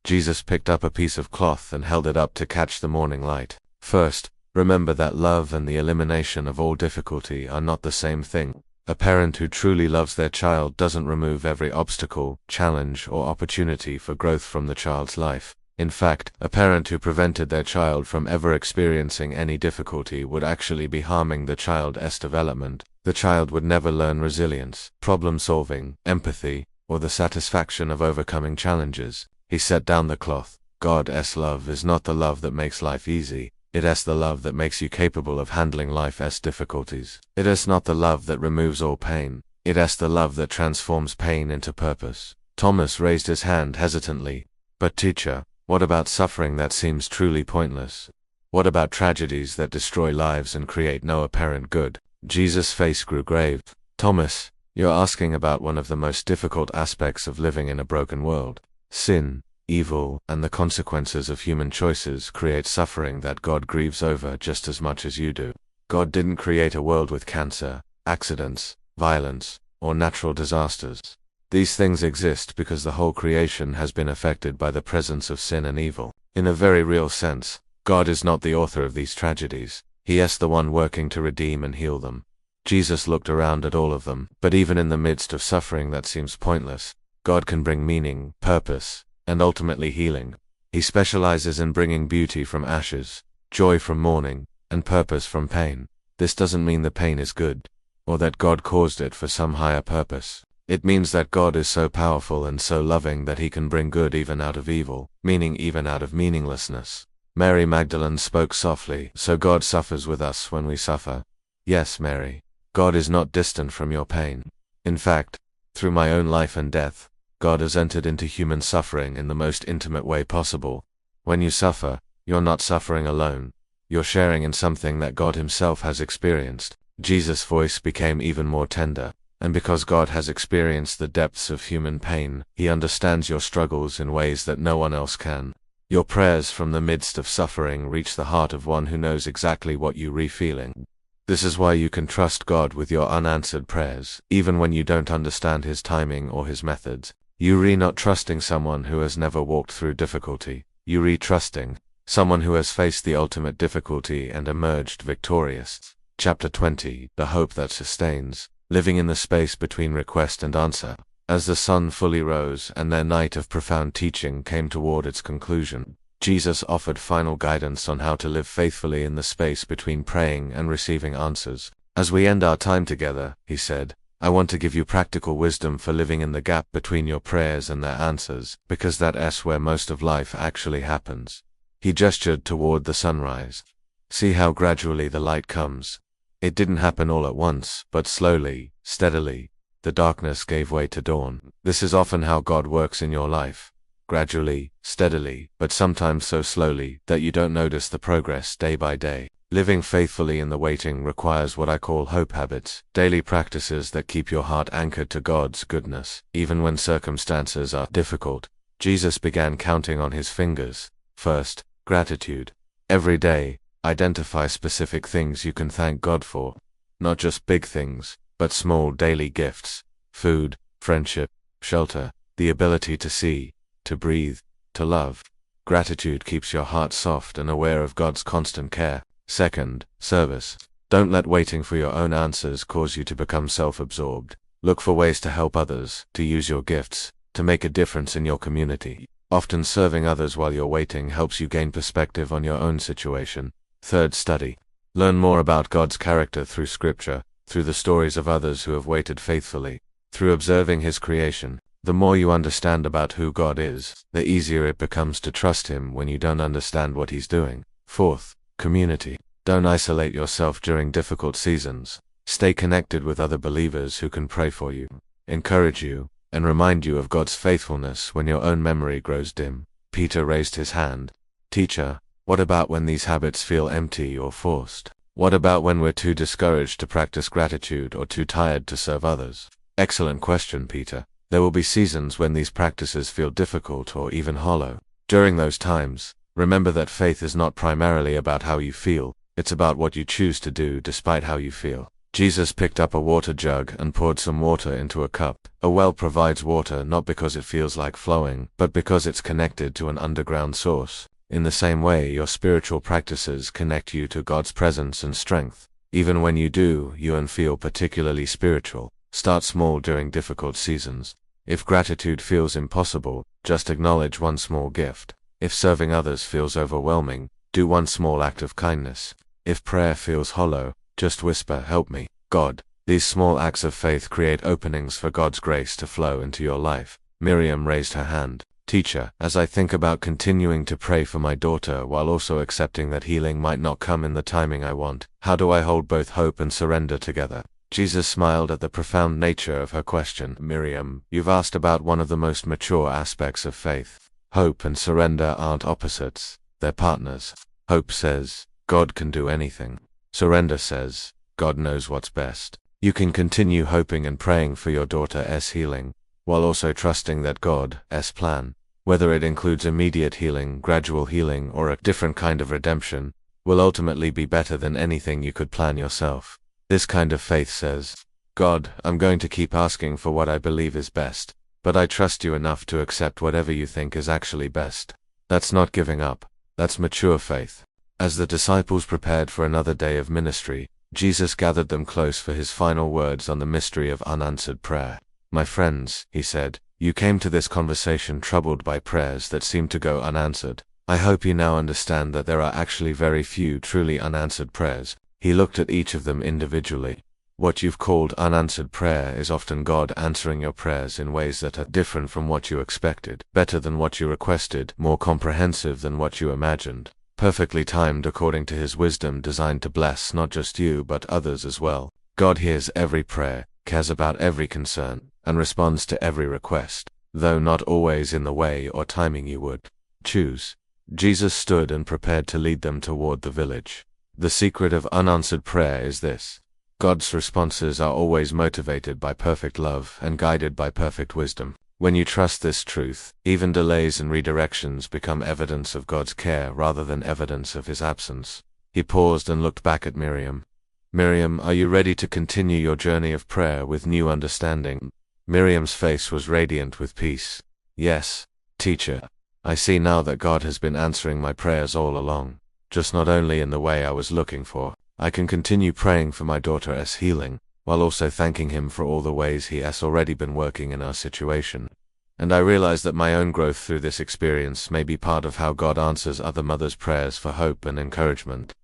Jesus picked up a piece of cloth and held it up to catch the morning light. First, remember that love and the elimination of all difficulty are not the same thing. A parent who truly loves their child doesn't remove every obstacle, challenge, or opportunity for growth from the child's life. In fact, a parent who prevented their child from ever experiencing any difficulty would actually be harming the child's development. The child would never learn resilience, problem-solving, empathy, or the satisfaction of overcoming challenges. He set down the cloth. God's love is not the love that makes life easy. It is the love that makes you capable of handling life's difficulties. It is not the love that removes all pain. It is the love that transforms pain into purpose. Thomas raised his hand hesitantly. But teacher, what about suffering that seems truly pointless? What about tragedies that destroy lives and create no apparent good? Jesus' face grew grave. Thomas, you're asking about one of the most difficult aspects of living in a broken world. Sin, evil, and the consequences of human choices create suffering that God grieves over just as much as you do. God didn't create a world with cancer, accidents, violence, or natural disasters. These things exist because the whole creation has been affected by the presence of sin and evil. In a very real sense, God is not the author of these tragedies. He is the one working to redeem and heal them. Jesus looked around at all of them, but even in the midst of suffering that seems pointless, God can bring meaning, purpose, and ultimately healing. He specializes in bringing beauty from ashes, joy from mourning, and purpose from pain. This doesn't mean the pain is good, or that God caused it for some higher purpose. It means that God is so powerful and so loving that he can bring good even out of evil, meaning even out of meaninglessness. Mary Magdalene spoke softly, so God suffers with us when we suffer. Yes, Mary, God is not distant from your pain. In fact, through my own life and death, God has entered into human suffering in the most intimate way possible. When you suffer, you're not suffering alone. You're sharing in something that God himself has experienced. Jesus' voice became even more tender, and because God has experienced the depths of human pain, he understands your struggles in ways that no one else can. Your prayers from the midst of suffering reach the heart of one who knows exactly what you're feeling. This is why you can trust God with your unanswered prayers, even when you don't understand his timing or his methods. You're not trusting someone who has never walked through difficulty. You're trusting someone who has faced the ultimate difficulty and emerged victorious. Chapter 20, The Hope That Sustains. Living in the space between request and answer. As the sun fully rose and their night of profound teaching came toward its conclusion, Jesus offered final guidance on how to live faithfully in the space between praying and receiving answers. As we end our time together, he said, I want to give you practical wisdom for living in the gap between your prayers and their answers, because that is where most of life actually happens. He gestured toward the sunrise. See how gradually the light comes. It didn't happen all at once, but slowly, steadily, the darkness gave way to dawn. This is often how God works in your life. Gradually, steadily, but sometimes so slowly that you don't notice the progress day by day. Living faithfully in the waiting requires what I call hope habits, daily practices that keep your heart anchored to God's goodness, even when circumstances are difficult. Jesus began counting on his fingers. First, gratitude. Every day, identify specific things you can thank God for. Not just big things, but small daily gifts. Food, friendship, shelter, the ability to see, to breathe, to love. Gratitude keeps your heart soft and aware of God's constant care. Second, service. Don't let waiting for your own answers cause you to become self-absorbed. Look for ways to help others, to use your gifts, to make a difference in your community. Often serving others while you're waiting helps you gain perspective on your own situation. Third, study. Learn more about God's character through Scripture, through the stories of others who have waited faithfully, through observing his creation. The more you understand about who God is, the easier it becomes to trust him when you don't understand what he's doing. Fourth, community. Don't isolate yourself during difficult seasons. Stay connected with other believers who can pray for you, encourage you, and remind you of God's faithfulness when your own memory grows dim. Peter raised his hand. Teacher, what about when these habits feel empty or forced? What about when we're too discouraged to practice gratitude or too tired to serve others? Excellent question, Peter. There will be seasons when these practices feel difficult or even hollow. During those times, remember that faith is not primarily about how you feel, it's about what you choose to do despite how you feel. Jesus picked up a water jug and poured some water into a cup. A well provides water not because it feels like flowing, but because it's connected to an underground source. In the same way, your spiritual practices connect you to God's presence and strength. Even when you do, you and feel particularly spiritual. Start small during difficult seasons. If gratitude feels impossible, just acknowledge one small gift. If serving others feels overwhelming, do one small act of kindness. If prayer feels hollow, just whisper, "Help me, God." These small acts of faith create openings for God's grace to flow into your life. Miriam raised her hand. Teacher, as I think about continuing to pray for my daughter while also accepting that healing might not come in the timing I want, how do I hold both hope and surrender together? Jesus smiled at the profound nature of her question. Miriam, you've asked about one of the most mature aspects of faith. Hope and surrender aren't opposites, they're partners. Hope says, God can do anything. Surrender says, God knows what's best. You can continue hoping and praying for your daughter's healing, while also trusting that God's plan, whether it includes immediate healing, gradual healing, or a different kind of redemption, will ultimately be better than anything you could plan yourself. This kind of faith says, God, I'm going to keep asking for what I believe is best, but I trust you enough to accept whatever you think is actually best. That's not giving up. That's mature faith. As the disciples prepared for another day of ministry, Jesus gathered them close for his final words on the mystery of unanswered prayer. My friends, he said, you came to this conversation troubled by prayers that seem to go unanswered. I hope you now understand that there are actually very few truly unanswered prayers. He looked at each of them individually. What you've called unanswered prayer is often God answering your prayers in ways that are different from what you expected, better than what you requested, more comprehensive than what you imagined, perfectly timed according to his wisdom designed to bless not just you but others as well. God hears every prayer, cares about every concern, and responds to every request, though not always in the way or timing you would choose. Jesus stood and prepared to lead them toward the village. The secret of unanswered prayer is this: God's responses are always motivated by perfect love and guided by perfect wisdom. When you trust this truth, even delays and redirections become evidence of God's care rather than evidence of his absence. He paused and looked back at Miriam. Miriam, are you ready to continue your journey of prayer with new understanding? Miriam's face was radiant with peace. Yes, teacher. I see now that God has been answering my prayers all along, just not only in the way I was looking for. I can continue praying for my daughter's healing, while also thanking him for all the ways he has already been working in our situation. And I realize that my own growth through this experience may be part of how God answers other mothers' prayers for hope and encouragement.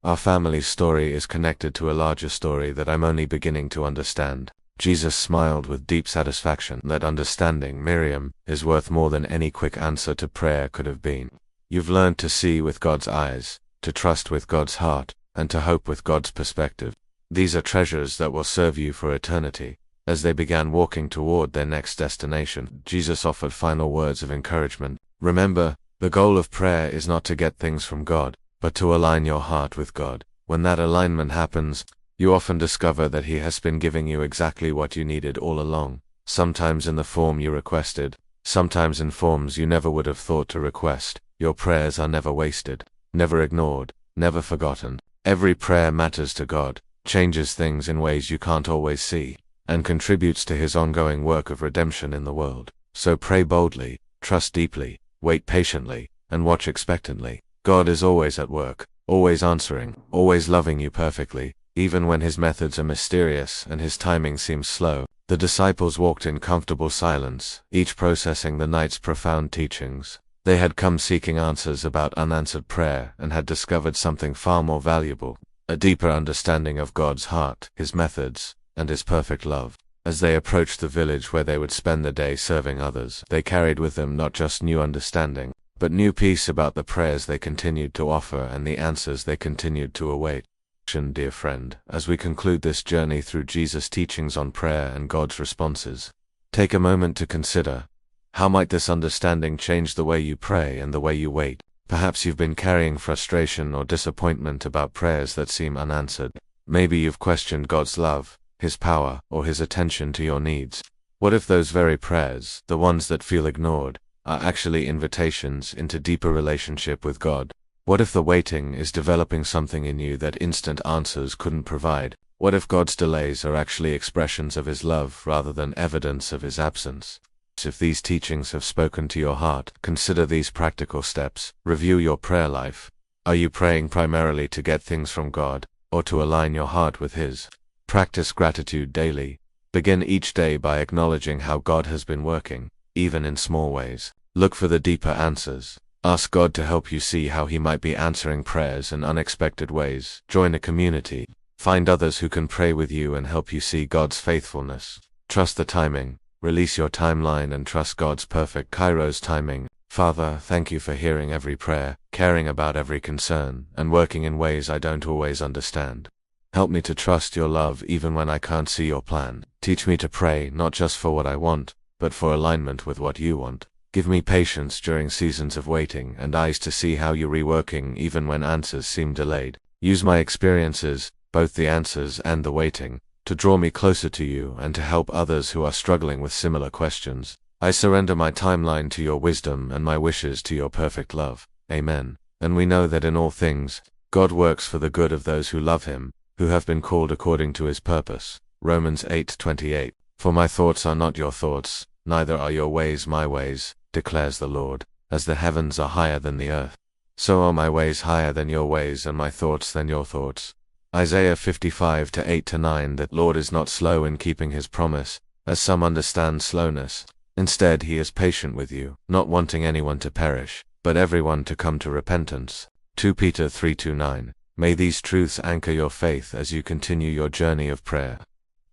Our family's story is connected to a larger story that I'm only beginning to understand. Jesus smiled with deep satisfaction. That understanding, Miriam, is worth more than any quick answer to prayer could have been. You've learned to see with God's eyes, to trust with God's heart, and to hope with God's perspective. These are treasures that will serve you for eternity. As they began walking toward their next destination, Jesus offered final words of encouragement. Remember, the goal of prayer is not to get things from God, but to align your heart with God. When that alignment happens, you often discover that he has been giving you exactly what you needed all along, sometimes in the form you requested, sometimes in forms you never would have thought to request. Your prayers are never wasted, never ignored, never forgotten. Every prayer matters to God, changes things in ways you can't always see, and contributes to his ongoing work of redemption in the world. So pray boldly, trust deeply, wait patiently, and watch expectantly. God is always at work, always answering, always loving you perfectly, even when his methods are mysterious and his timing seems slow. The disciples walked in comfortable silence, each processing the night's profound teachings. They had come seeking answers about unanswered prayer and had discovered something far more valuable, a deeper understanding of God's heart, his methods, and his perfect love. As they approached the village where they would spend the day serving others, they carried with them not just new understanding, but new peace about the prayers they continued to offer and the answers they continued to await. Dear friend, as we conclude this journey through Jesus' teachings on prayer and God's responses, take a moment to consider, how might this understanding change the way you pray and the way you wait? Perhaps you've been carrying frustration or disappointment about prayers that seem unanswered. Maybe you've questioned God's love, His power, or His attention to your needs. What if those very prayers, the ones that feel ignored, are actually invitations into deeper relationship with God? What if the waiting is developing something in you that instant answers couldn't provide? What if God's delays are actually expressions of His love rather than evidence of His absence? If these teachings have spoken to your heart, consider these practical steps. Review your prayer life. Are you praying primarily to get things from God, or to align your heart with His? Practice gratitude daily. Begin each day by acknowledging how God has been working, even in small ways. Look for the deeper answers. Ask God to help you see how He might be answering prayers in unexpected ways. Join a community. Find others who can pray with you and help you see God's faithfulness. Trust the timing. Release your timeline and trust God's perfect kairos timing. Father, thank you for hearing every prayer, caring about every concern, and working in ways I don't always understand. Help me to trust your love even when I can't see your plan. Teach me to pray not just for what I want, but for alignment with what you want. Give me patience during seasons of waiting and eyes to see how you're reworking even when answers seem delayed. Use my experiences, both the answers and the waiting, to draw me closer to you and to help others who are struggling with similar questions. I surrender my timeline to your wisdom and my wishes to your perfect love. Amen. And we know that in all things, God works for the good of those who love Him, who have been called according to His purpose. Romans 8:28. For my thoughts are not your thoughts, neither are your ways my ways, declares the Lord. As the heavens are higher than the earth, so are my ways higher than your ways and my thoughts than your thoughts. Isaiah 55:8-9. That Lord is not slow in keeping His promise, as some understand slowness. Instead, He is patient with you, not wanting anyone to perish, but everyone to come to repentance. 2 Peter 3:2-9. May these truths anchor your faith as you continue your journey of prayer,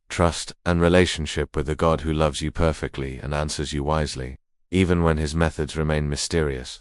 trust, and relationship with the God who loves you perfectly and answers you wisely, even when His methods remain mysterious.